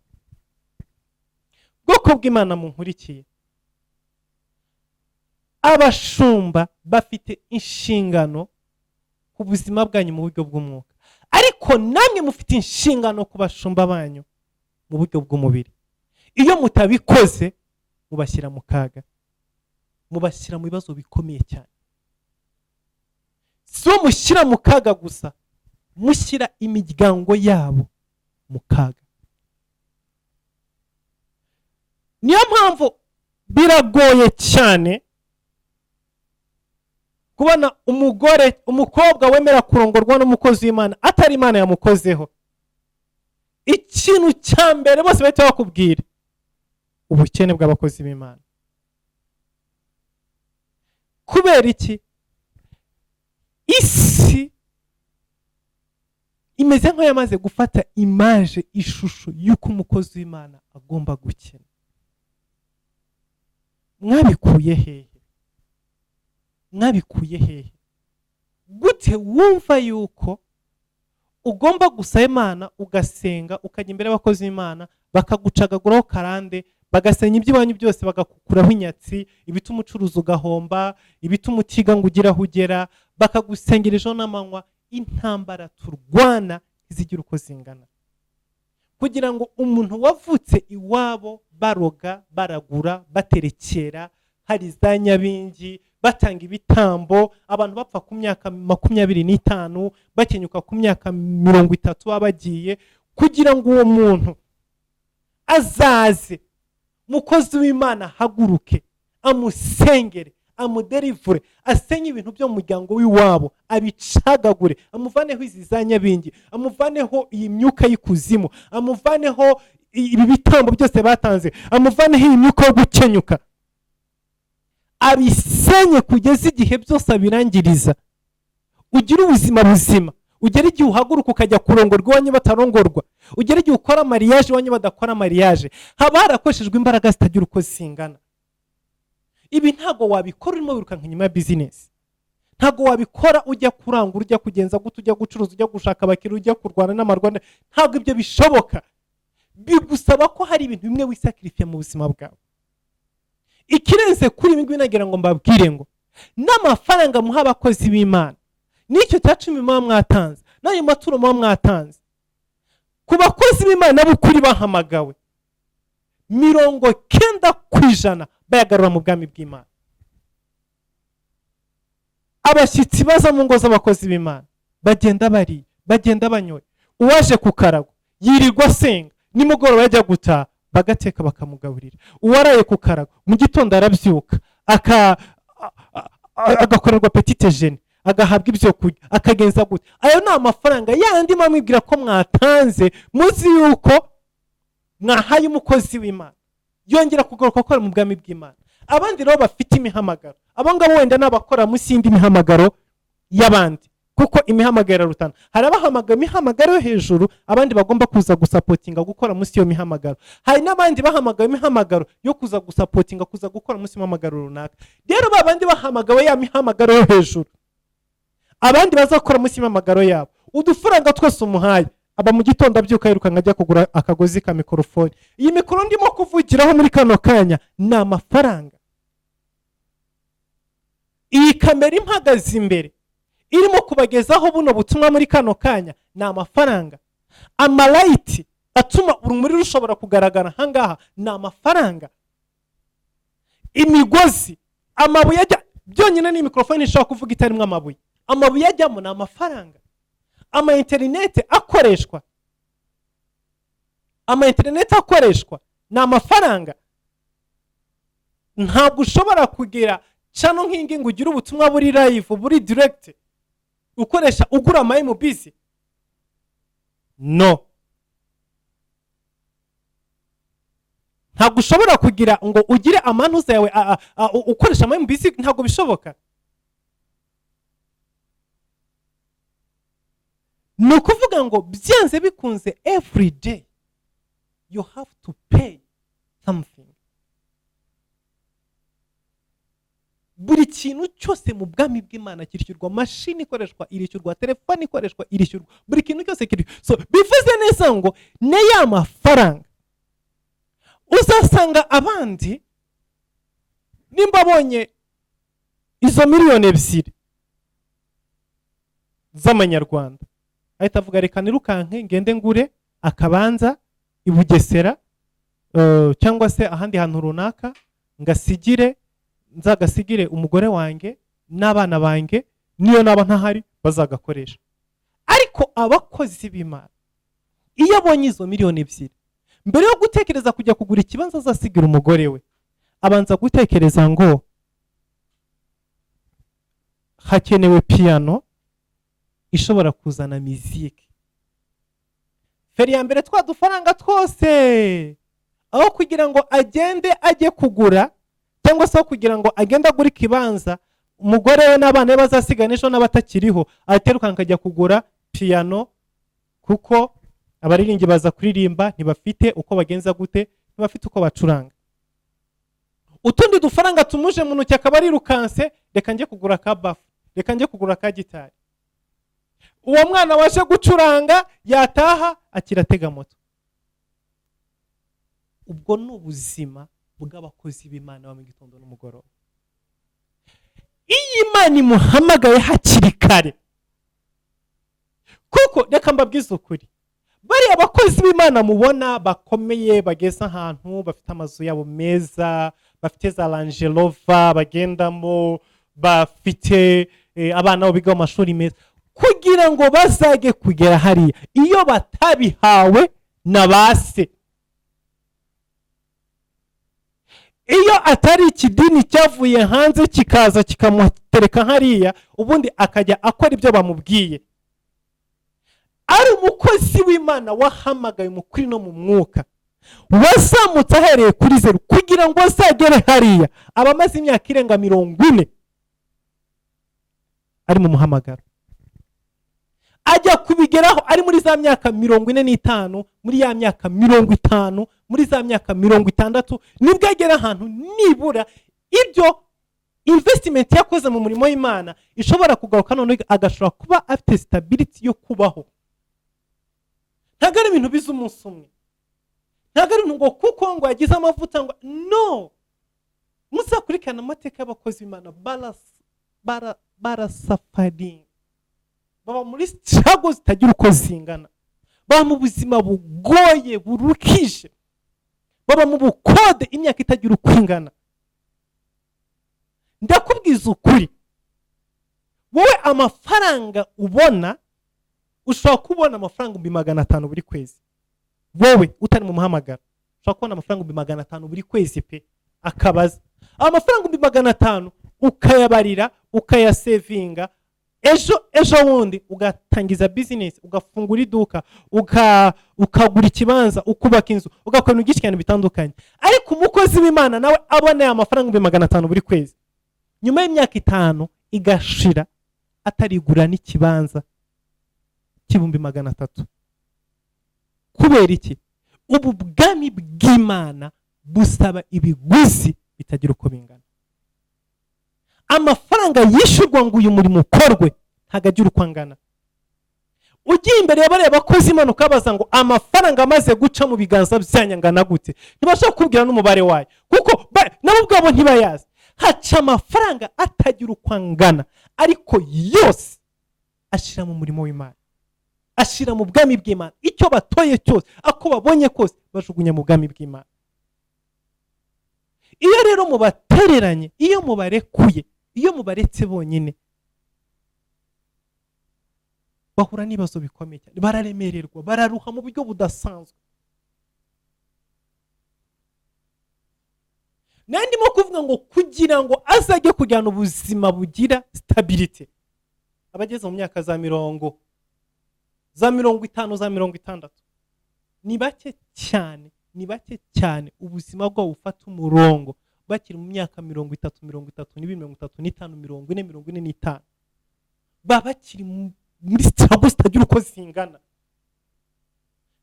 Bwoko bw'Imana munkurikiye, abashumba bafite inshingano ku buzima bwanyu mu buryo bw'umwuka, ariko namwe mufite inshingano ku bashumba banyu mu buryo bw'umubiri. Iyo mutabikoze mubashyira mu kaga, mubashyira mu bibazo bikomeye cyane. Si wo mushyira mu kaga gusa, mushyira imiryango yabo mu kaga. Niyo mpamvu biragoye cyane kubona umukobwa wemera kurongorwa n'umukozi w'Imana atari Imana yamukozeho. Ikintu cya mbere bose bahita bakubwira ubukene bw'abakozi b'Imana. Kubera iki? Isi imeze nk'aho yamaze gufata image, ishusho y'uko umukozi w'Imana agomba gukena. Mwabikuye hehe? Mwabikuye hehe? Gute wumva yuko ugomba gusaba Imana, ugasenga, ukajya imbere y'abakozi b'Imana bakagucagaguraho karande, bagasenya iby'iwanyu byose, bagakukuraho inyatsi, ibituma ucuruza ugahomba, ibituma utiga ngo ugire aho ugera, bakagusengera ijoro n'amanywa. Intambara turwana izigira uko zingana, kugira ngo umuntu wavutse iwabo baroga, baragura, baterekera, hari za nyabingi, batanga ibitambo, abantu bapfa ku myaka 25, bakenyuka ku myaka 30 babagiye, kugira ngo uwo muntu azaze mukozi w'Imana haguruke, amusengere, amuderivure, asenye ibintu byo mu muryango w'iwabo, abicagagure, amuvaneho izi za nyabingi, amuvaneho iyi myuka y'ikuzimu, amuvaneho ibi bitambo byose batanze, amuvaneho iyi myuka yo gukenyuka, abisenye kugeza igihe byose abirangiriza. Ugire ubuzima buzima, ugere igihe uhaguruka ukajya kurongorwa iwanyu batarongorwa, ugere igihe ukora mariage iwanyu badakora mariage. Haba harakoreshejwe imbaraga zitagira uko zingana. Ibi ntago wabikora urimo wirukanka inyuma ya business, ntago wabikora ujya kurangura, ujya kugenza gute, ujya gucuruza, ujya gushaka abakiriya, ujya kurwana n'amarwanda. Ntago ibyo bishoboka. Bigusaba ko hari ibintu bimwe wisacrifice mu buzima bwawe. Ikirenze kuri ibi nagira ngo mbabwire ngo n'amafaranga muha abakozi b'Imana, n'icyo cyacumi muba mwatanze, n'ayo maturo muba mwatanze, ku bakozi b'Imana b'ukuri bahamagawe 90% bayagarura mu bwami bw'Imana. Abashyitsi baza mu ngo z'abakozi b'Imana bagenda bari, bagenda banyoye. Uwaje ku karago yirirwa senga, nimugoroba yajya gutaha bagateka bakamugaburira. Uwaraye ku karago mu gitondo arabyuka agakorerwa petite jeune, agahabwa ibyo kurya, akagenza gute. Ayo ni amafaranga yandi mamwibwira ko mwatanze, muzi yuko mwahaye umukozi w'Imana yongera kugaruka gukora mu bwami bw'Imana. Abandi rero bafite imihamagaro, abo ngabo wenda n'abakora munsi y'indi mihamagaro y'abandi, kuko imihamagaro rutana. Hari abahamagara imihamagaro yo hejuru, abandi bagomba kuza gusapotinga gukora munsi yo mihamagaro. Hari n'abandi bahamagara imihamagaro yo kuza gusapotinga, kuza gukora munsi y'imihamagaro runaka. Rero babandi bahamagawe ya mihamagaro yo hejuru, abandi bazakora munsi y'imihamagaro yabo. Udufaranga twose umuhaye, aba mu gitondo abyuka yirukanka ajya kugura akagozi ka mikrofone. Iyi mikoro ndimo kuvugiraho muri kano kanya ni amafaranga. Iyi kamera impagaze imbere irimo kubagezaho buno butumwa muri kano kanya ni amafaranga. Amalayiti atuma urumuri rushobora kugaragara hangaha ni amafaranga. Imigozi, amabuye ajya, byonyine ni mikrofone ishobora kuvuga itarimo amabuye, amabuye ajyamo ni amafaranga. Ama internet akoreshwa, ama internet akoreshwa ni amafaranga. ntabwo ushobora kugira channel nk'ingi ngo ugire ubutumwa buri live buri direct ukoresha ugura ama MBC. No, ntabwo ushobora kugira ngo ugire amanuza yawe ukoresha ama MBC, ntabwo bishoboka. Ni ukuvuga ngo byanze bikunze every day you have to pay something. Buri kintu cyose mu bwami bw'Imana kirishyurwa, mashini ikoreshwa irishyurwa, telefone ikoreshwa irishyurwa, buri kintu cyose kirishyurwa. So bivuze neza ngo ne ya mafaranga uzasanga abandi nimba abonye izo miliyoni 2 z'amanyarwanda ahita avuga reka nirukanke ngende ngure akabanza i Bugesera cyangwa se ahandi hantu runaka nzagasigire umugore wanjye n'abana banjye, niyo naba ntahari bazagakoresha. Ariko abakozi b'Imana iyo abonye izo miliyoni 2, mbere yo gutekereza kujya kugura ikibanza azasigira umugore we, abanza gutekereza ngo hakenewe piano ishobora kuzana muziki. Feri ya mbere twadufaranga twose aho kugira ngo agende ajye kugura cyangwa se kugira ngo agenda agura ikibanza umugore we n'abana be bazasigana ejo n'abatakiriho, aterukanka ajya kugura piano, kuko abariringi baza kuririmba ntibafite uko bagenza gute, ntibafite uko bacuranga. Utundi dufaranga tumuje mu ntoki akaba arirukanse, reka njye kugura ka bafu, reka njye kugura ka gitari. Uwo mwana waje gucuranga yataha akiratega moto. Ubwo ni ubuzima bw'abakozi b'Imana ba mu gitondo n'umugoroba. Iyi Imana imuhamagaye hakiri kare, kuko reka mbabwize ukuri, bari abakozi b'Imana mubona bakomeye bageza ahantu bafite amazu yabo meza, bafite za Range Rover bagendamo, bafite abana bo biga mu mashuri meza, kugira ngo bazage kugera hariya iyo batabihawe na base. Iyo atari ikidini cyavuye hanze kikaza kikamutereka hariya, ubundi akajya akora ibyo bamubwiye. Ari umukozi w'Imana wahamagaye mu kuri no mu mwuka, wazamutse ahereye kuri 0 kugira ngo azagere hariya, abamaze imyaka irenga 40 ari mu muhamagaro. Ajya kubigeraho ari muri za myaka 45, muri ya myaka 50, muri za myaka 60, nibwo agera ahantu nibura ibyo investment yakoze mu murimo w'Imana ishobora kugaruka, none agashobora kuba afite stability yo kubaho. Ntabwo ari ibintu biza umunsi umwe, ntabwo ari ngo kuko ngo yagize amavuta ngo no. Muzakurikirana amateka y'abakozi b'Imana barasafari, baba muri struggle zitagira uko zingana, baba mu buzima bugoye burukije, baba mu bukode imyaka itagira uko ingana. Ndakubwiza ukuri, wowe amafaranga ubona ushobora kubona amafaranga 500 buri kwezi, wowe utari mu muhamagaro ushobora kubona amafaranga 500 buri kwezi pe akabaza. Amafaranga 500 ukayabarira ukayasevinga, ejo wundi ugatangiza business, ugafungura iduka, ukagura ikibanza, ukubaka inzu, ugakora ibintu cyane bitandukanye. Ariko umukozi w'Imana nawe abona amafaranga 500 buri kwezi, nyuma y'imyaka 5 igashira atarigura n'ikibanza k'ibihumbi 300. Kubera iki? Ubu bwami bw'Imana busaba ibiguzi bitagira uko bingana. Amafaranga yishurwa ngo uyu murimo ukorwe ntagagira uko angana. Ugiye imbere y'abari abakozi Imana ukabaza ngo amafaranga amaze guca mu biganza byanyangana gute, ntibasha kubwira n'umubare wayo, kuko nabo ubwabo ntibayazi. Haca amafaranga atagira uko angana, ariko yose ashira mu murimo w'Imana, ashira mu bwami bw'Imana. Icyo batoye cyose, ako babonye kose bajugunya mu bwami bw'Imana. Iyo rero mubatereranye, iyo mubarekuye, iyo mubaretse bonyine, bahura n'ibibazo bikomeye cyane, bararemererwa, bararuha mu buryo budasanzwe. nandimo kuvuga ngo kugira ngo azajye kujyana ubuzima bugira stability. Abageze mu myaka za 50, za 50, za 60 ni bake cyane ubuzima bwabo bufata umurongo bakiri mu myaka 30, 32, 35, 40, 45 baba bakiri muri struggle zitagira uko zingana,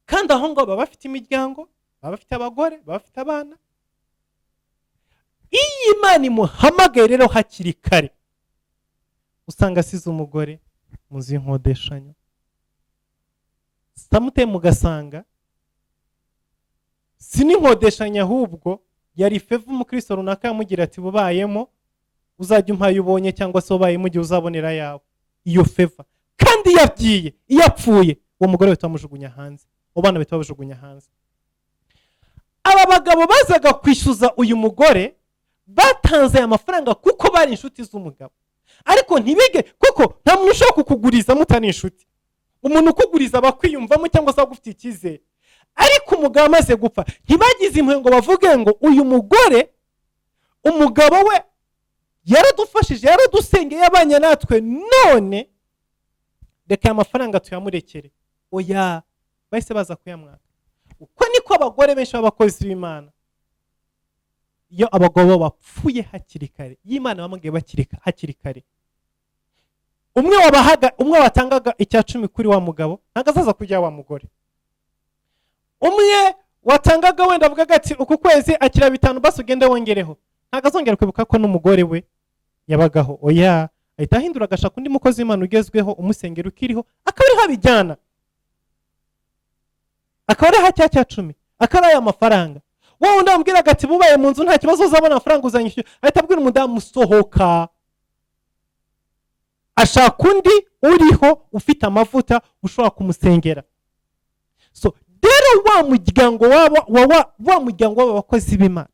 kandi aho ngo baba bafite imiryango, baba bafite abagore, baba bafite abana. Iyi Imana imuhamagaye rero hakiri kare, usanga asize umugore mu nzu y'inkodeshanyo, samute mugasanga sin'inkodeshanyo ahubwo yari fevu umukristo runaka yamugira ati bubayemo uzajya umpaye ubonye cyangwa se ubayemo igihe uzabonera yawe. Iyo feva kandi yagiye iyapfuye, uwo mugore bahita bamujugunya hanze, abana bahita bajugunya hanze. Aba bagabo bazaga kwishyuza uyu mugore batanze aya mafaranga kuko bari inshuti z'umugabo, ariko ntibige kuko nta muntu ushobora kukuguriza mutani inshuti. Umuntu ukuguriza abakwiyumvamo cyangwa se agufitiye icyizere, ariko umugabo amaze gupfa ntibagize impuhwe ngo bavuge ngo uyu mugore umugabo we yaradufashije, yaradusengeye, yabanye natwe, none reka aya mafaranga tuyamurekere. Oya, bahise baza kuyamwaka. Uko niko abagore benshi b'abakozi b'Imana, iyo abagabo bapfuye hakiri kare, y'Imana bamubwiye hakiri kare, umwe watangaga icya 10 kuri wa mugabo ntabwo azaza kujya wa mugore. Umwe watangaga wenda avugaga ati uku kwezi akira 5 basi ugende wongereho, ntabwo azongera kwibuka ko n'umugore we yabagaho. Oya, ahita ahindura agashaka undi mukozi w'Imana ugezweho, umusengero ukiriho, akaba ari habijyana, akaba ari hacya 10, akaba ari amafaranga. Wowe ndambwiraga ati bubaye mu nzu nta kibazo uzabona amafaranga uzanyishyura, ahita abwira umudamu sohoka, ashaka undi uriho ufite amavuta ushobora kumusengera. So rero wa muryango w'abakozi b'Imana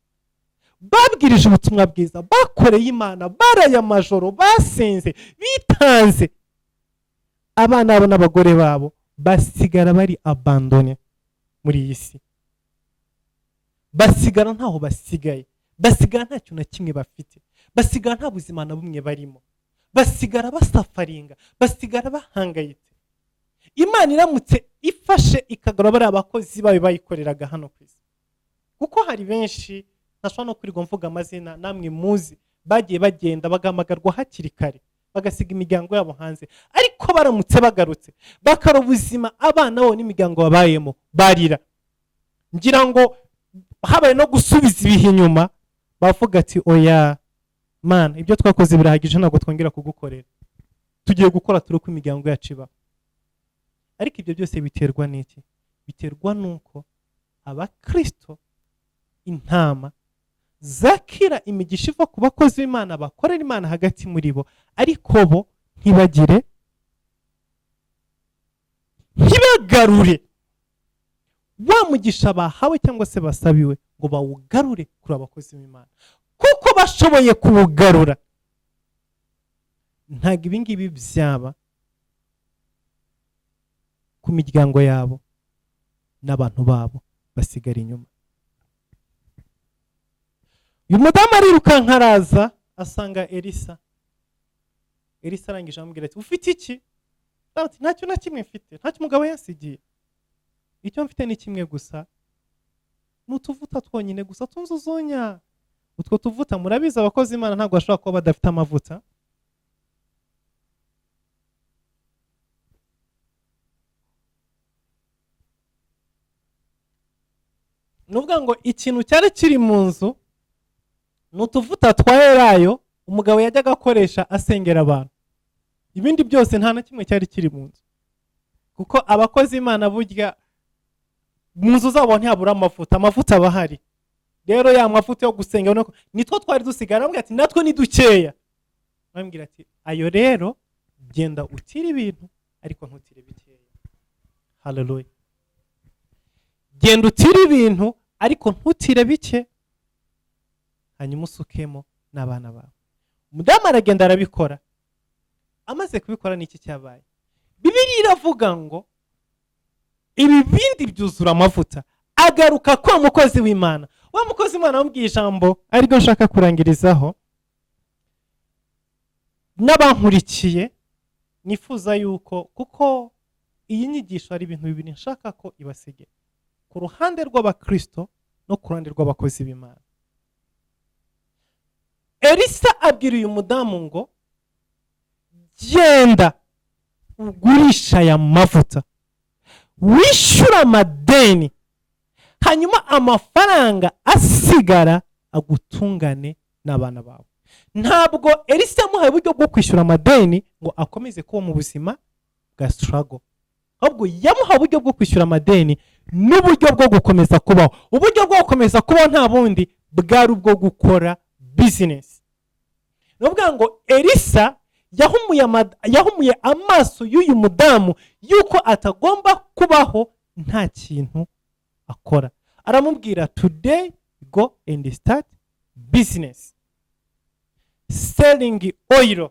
babwirije ubutumwa bwiza, bakoreye Imana, baraye amajoro, basenze, bitanze, abana babo n'abagore babo basigara bari abandone muri iyi si, basigara ntaho basigaye, basigara nta kintu na kimwe bafite, basigara nta buzima na bumwe barimo, basigara basafaringa, basigara bahangayitse. Imana iramutse ifashe ikagura bari abakozi bayo bayikoreraga hano ku isi, kuko hari benshi ntashobora no kwirirwa mvuga amazina, namwe muzi, bagiye bagenda bagamagarwa hakiri kare, bagasiga imiryango yabo hanze, ariko baramutse bagarutse bakara ubuzima abana bo n'imiryango babayemo barira. Ngira ngo habaye no gusubiza ibihe inyuma, bavuga ati oya Mana, ibyo twakoze birahagije, ntabwo twongera kugukorera, tugiye gukora turi uko imiryango yacu iba. Ariko ibyo byose biterwa n'iki? Biterwa nuko abakristo, intama zakira imigisha iva ku bakozi b'Imana bakorera Imana hagati muri bo, ariko bo ntibagarure wa mugisha bahawe cyangwa se basabiwe ngo bawugarure kuri abakozi b'Imana. Kuko bashoboye kuwugarura, ntabwo ibingibi byaba ku miryango yabo n'abantu babo basigara inyuma. Uyu mudamu arirukanka araza asanga Elisa arangije amubwira ati ufite iki? Ati ntacyo na kimwe mfite, ntacyo umugabo yansigiye, icyo mfite ni kimwe gusa, n'utuvuta twonyine gusa tunzuzunya. Utwo tuvuta murabizi abakozi b'Imana ntabwo bashobora kuba badafite amavuta. Nuvuga ngo ikintu cyari kiri mu nzu n'utuvuta twa Elayo umugabo yajyaga akoresha asengera abantu, ibindi byose nta na kimwe cyari kiri mu nzu, kuko abakozi b'Imana burya mu nzu zabo ntihabura amavuta aba ahari. Rero ya mavuta yo gusenga nitwo twari dusigara, amubwira ati natwo ni dukeya, amubwira ati ayo rero genda utire ibintu ariko ntutire bikeya. Haleluya. Genda utire ibintu ariko ntutire bike, hanyuma usukemo n'abana bawe. Umudamu aragenda arabikora, amaze kubikora n'iki cyabaye? Bibiliya iravuga ngo ibibindi byuzura amavuta, agaruka kwa mukozi w'Imana. wa mukozi Imana wambwiye ijambo ariryo nshaka kurangirizaho n'abankurikiye. Nifuza yuko kuko iyi nyigisho ari ibintu bibiri nshaka ko ibasige ku ruhande rw'abakristo no ku ruhande rw'abakozi b'Imana. Elisa abwira uyu mudamu ngo genda ugurisha aya mavuta wishyura amadeni, hanyuma amafaranga asigara agutungane n'abana bawe. Ntabwo Elisa yamuhaye uburyo bwo kwishyura amadeni ngo akomeze kuba mu buzima bwa struggle, ahubwo yamuhaye uburyo bwo kwishyura amadeni n'uburyo bwo gukomeza kubaho. Uburyo bwo gukomeza kubaho nta bundi bwari ubwo gukora business. Nuvuga ngo Elisa yahumuye amaso y'uyu mudamu yuko atagomba kubaho nta kintu akora. Aramubwira today go and start business selling oil.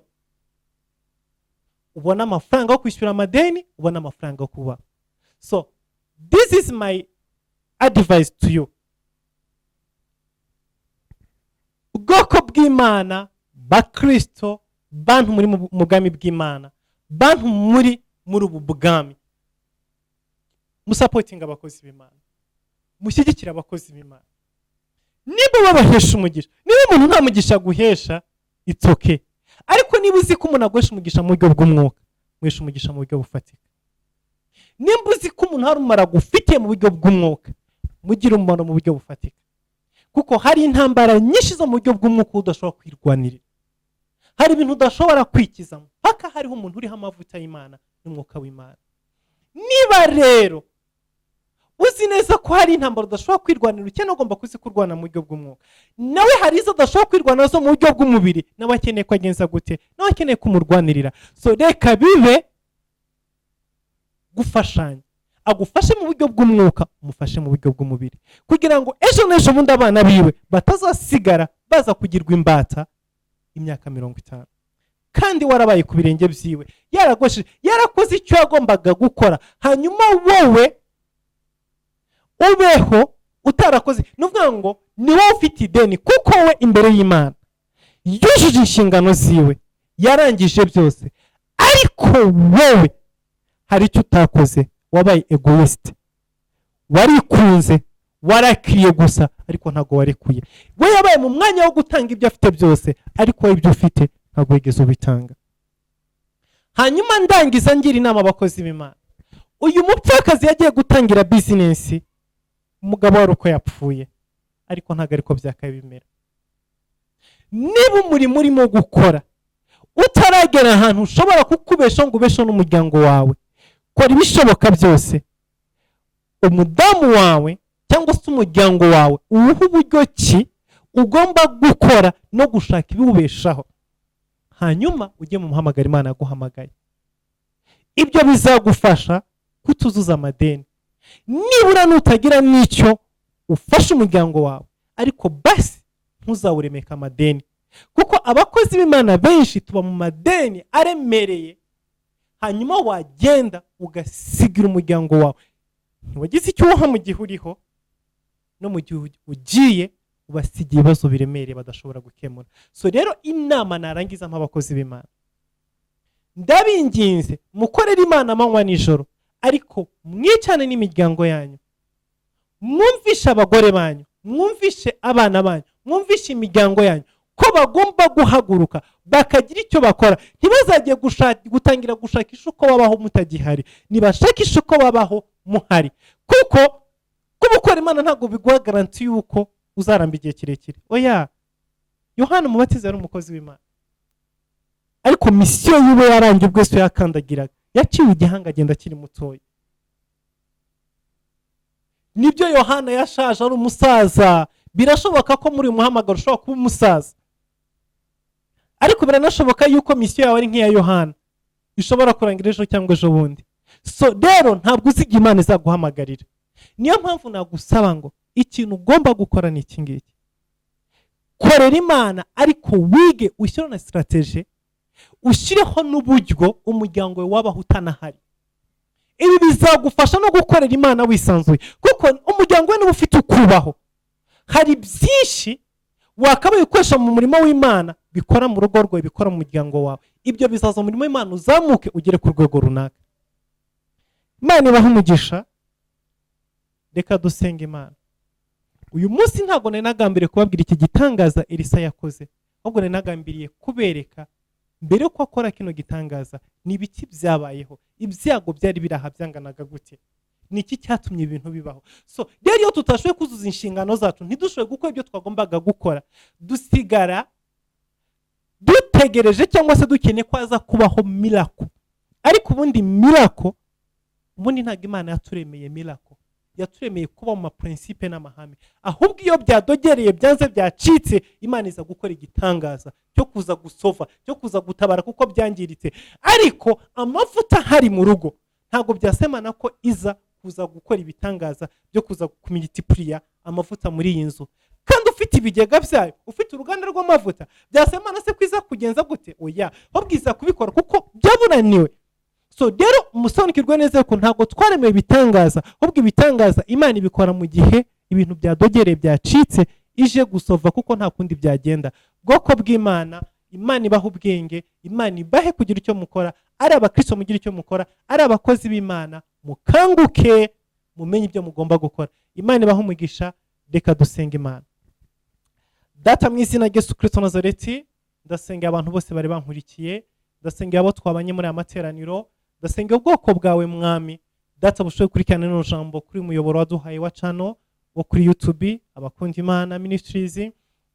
Ubona amafaranga yo kwishyura amadeni, ubona amafaranga yo kuba. So this is my advice to you. Ubwoko bw'Imana, bakristo, bantu muri mu bwami bw'Imana, bantu muri ubu bwami, musapotinga abakozi b'Imana, mushyigikira abakozi b'Imana. Niba babahesha umugisha, niba umuntu nta mugisha guhesha, it's okay. Ariko niba uzi ko umuntu aguhesha umugisha mu buryo bw'umwuka, muhesha umugisha mu buryo bufatika. Nimba uzi ko umuntu hari umumaro agufitiye mu buryo bw'umwuka, mugira umumaro mu buryo bufatika. Kuko hari intambara nyinshi zo mu buryo bw'umwuka udashobora kwirwanirira. Hari ibintu udashobora kwikizamo paka hariho umuntu uriho amavuta y'Imana n'umwuka w'Imana. Niba rero uzi neza ko hari intambara udashobora kwirwanira, ukeneye ugomba kuzikurwana mu buryo bw'umwuka. Nawe hari izo udashobora kwirwana zo mu buryo bw'umubiri, nawe akeneye ko agenza gute, nawe akeneye kumurwanirira. So reka bibe gufashanya, agufashe mu buryo bw'umwuka, umufashe mu buryo bw'umubiri, kugira ngo ejo n'ejo bundi abana biwe batazasigara baza kugirwa imbata imyaka 50 kandi warabaye ku birenge byiwe, yarakoze icyo yagombaga gukora, hanyuma wowe ubeho utarakoze. Nuvuga ngo ni wowe ufite ideni, kuko we imbere y'Imana yujuje inshingano ziwe, yarangije byose, ariko wowe hari icyo utakoze, wabaye egoist, warikunze, warakiriye gusa, ariko ntago warekuye. We yabaye mu mwanya wo gutanga ibyo afite byose, ariko ibyo ufite ntago wigeze ubitanga. Hanyuma ndangiza ngira inama abakozi b'Imana. Uyu mupfakazi yagiye gutangira business, umugabo wari uko yapfuye, ariko ntago ariko byakabimera. Niba umurimo urimo gukora utaragera ahantu ushobora kukubesha ngo ubeshe n'umuryango wawe, kora ibishoboka byose umudamu wawe cyangwa se umuryango wawe uwuhe uburyo ki ugomba gukora no gushaka ibiwubeshaho, hanyuma ujye mu muhamagara Imana yaguhamagaye. Ibyo bizagufasha kutuzuza amadeni. Nibura nutagira n'icyo ufasha umuryango wawe, ariko basi ntuzawuremeka amadeni, kuko abakozi b'Imana benshi tuba mu madeni aremereye, hanyuma wagenda ugasigira umuryango wawe. Ntiwagize icyo uha mu gihe uriho, no mu gihe ugiye ubasigiye ibibazo biremereye badashobora gukemura. So rero inama narangiza nk'abakozi b'Imana, ndabinginze mukorere Imana amanywa n'ijoro, ariko mwicane n'imiryango yanyu, mwumvishe abagore banyu, mwumvishe abana banyu, mwumvishe imiryango yanyu ko bagomba guhaguruka bakagira icyo bakora. Ntibazagiye gutangira gushakisha uko babaho mutagihari, nibashakisha uko babaho muhari, kuko gukora Imana ntabwo biguha garanti yuko uzaramba igihe kirekire. Oya, Yohana Umubatiza yari umukozi w'Imana, ariko misiyo yiwe yarangiye ubwo Yesu yakandagiraga, yaciwe igihanga agenda akiri mutoya. Nibyo Yohana yashaje ari umusaza, birashoboka ko muri uyu muhamagaro ushobora kuba umusaza, ariko biranashoboka yuko misiyo yawe ari nk'iya Yohana, ishobora kurangira ejo cyangwa ejo bundi. So rero ntabwo uziga Imana izaguhamagarira. Niyo mpamvu nagusaba ngo ikintu ugomba gukora ni iki ngiki: korera Imana, ariko wige ushyire na strategy, ushyireho n'uburyo umuryango wawe wabaho utanahari. Ibi bizagufasha no gukorera Imana wisanzuye, kuko umuryango we niba ufite ukubaho, hari byinshi wakabaye ukoresha mu murimo w'Imana bikora mu rugo rwawe, bikora mu muryango wawe. Ibyo bizaza mu murimo w'Imana uzamuke ugere ku rwego runaka. Imana ibaha umugisha. Reka dusenga Imana. Uyu munsi ntabwo nari nagambiriye kubabwira iki gitangaza Elisa yakoze, ahubwo nari nagambiriye kubereka mbere yuko akora kino gitangaza ni ibiki byabayeho, ibyago byari biraha byanganaga gute, ni iki cyatumye ibintu bibaho. So rero iyo tutashoboye kuzuza inshingano zacu, ntidushoboye gukora ibyo twagombaga gukora, dusigara dutegereje cyangwa se dukeneye ko haza kubaho miracle. Ariko ubundi miracle, ubundi ntabwo Imana yaturemeye miracle, yaturemeye kuba mu maprincipe n'amahame. Ahubwo iyo byadogereye byanze byacitse, Imana iza gukora igitangaza cyo kuza gusova, cyo kuza gutabara kuko byangiritse. Ariko amavuta hari mu rugo ntabwo byasemana ko iza kuza gukora ibitangaza byo kuza kumultiplier amavuta muri iyi nzu. Kandi ufite ibigega byayo, ufite uruganda rw'amavuta, byasemana se kwiza kugenza gute? Oya, babwiza kubikora kuko byaburaniwe. So rero umusobanukirwe neza ko ntabwo twaremewe ibitangaza, ahubwo ibitangaza Imana ibikora mu gihe ibintu byadogereye byacitse, ije gusova kuko nta kundi byagenda. Bwoko bw'Imana, Imana ibaha ubwenge, Imana ibahe kugira icyo mukora, ari abakristo mugira icyo mukora, ari abakozi b'Imana mukanguke, mumenye ibyo mugomba gukora. Imana ibaha umugisha. Reka dusenga Imana. Data mu izina rya Yesu Kristo Nazareti, ndasengera abantu bose bari bankurikiye, ndasengera abo twabanye muri aya materaniro, ndasengera ubwoko bwawe Mwami. Data bushoboye kurikirana no jambo kuri umuyoboro waduhaye wa channel wo kuri YouTube Abakunda Imana Ministries.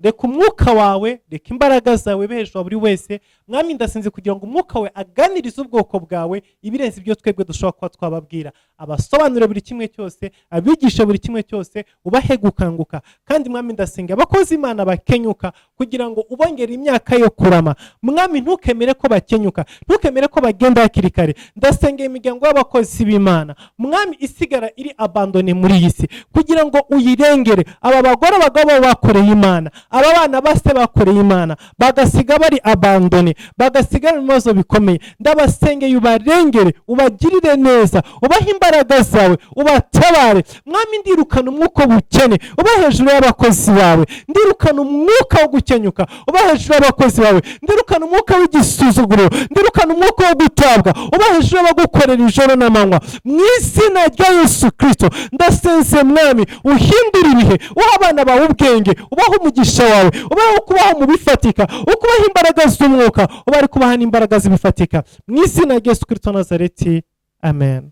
Reka umwuka wawe, reka imbaraga zawe behejwe buri wese Mwami, ndasenze kugira ngo umwuka we aganirize ubwoko bwawe ibirenze ibyo twebwe dushobora kuba twababwira. Abasobanurira buri kimwe cyose, abigisha buri kimwe cyose, ubahe gukanguka. Kandi Mwami, ndasenga abakozi Imana bakenyuka kugira ngo ubongere imyaka yo kurama. Mwami, ntukemere ko bakenyuka, ntukemere ko bagenda hakiri kare. Ndasengera imiryango y'abakozi b'Imana Mwami isigara iri abandone muri iyi si, kugira ngo uyirengere. Aba bagore abagabo bakoreye Imana, aba bana base bakoreye Imana, bagasiga bari abandone, bagasigara mu bibazo bikomeye. Ndabasengeye ubarengere, ubagirire neza, ubahe imbaraga zawe, ubatabare. Mwami, ndirukana umwuka w'ubukene uba hejuru y'abakozi bawe, ndirukana umwuka wo gukenyuka uba hejuru y'abakozi bawe, ndirukana umwuka w'igisuzuguro, ndirukana umwuka wo gutabwa uba hejuru y'abagukorera ijoro n'amanywa. Mu izina rya Yesu Kristo ndasenze Mwami, uhindura ibihe, uha abana bawe ubwenge, ubaha umugisha wawe, ubaho kubaho mu bifatika, ukubaho imbaraga z'umwuka, ubari kubaha n'imbaraga z'ibifatika. Mu izina rya Yesu Kristo Nazareti, amen.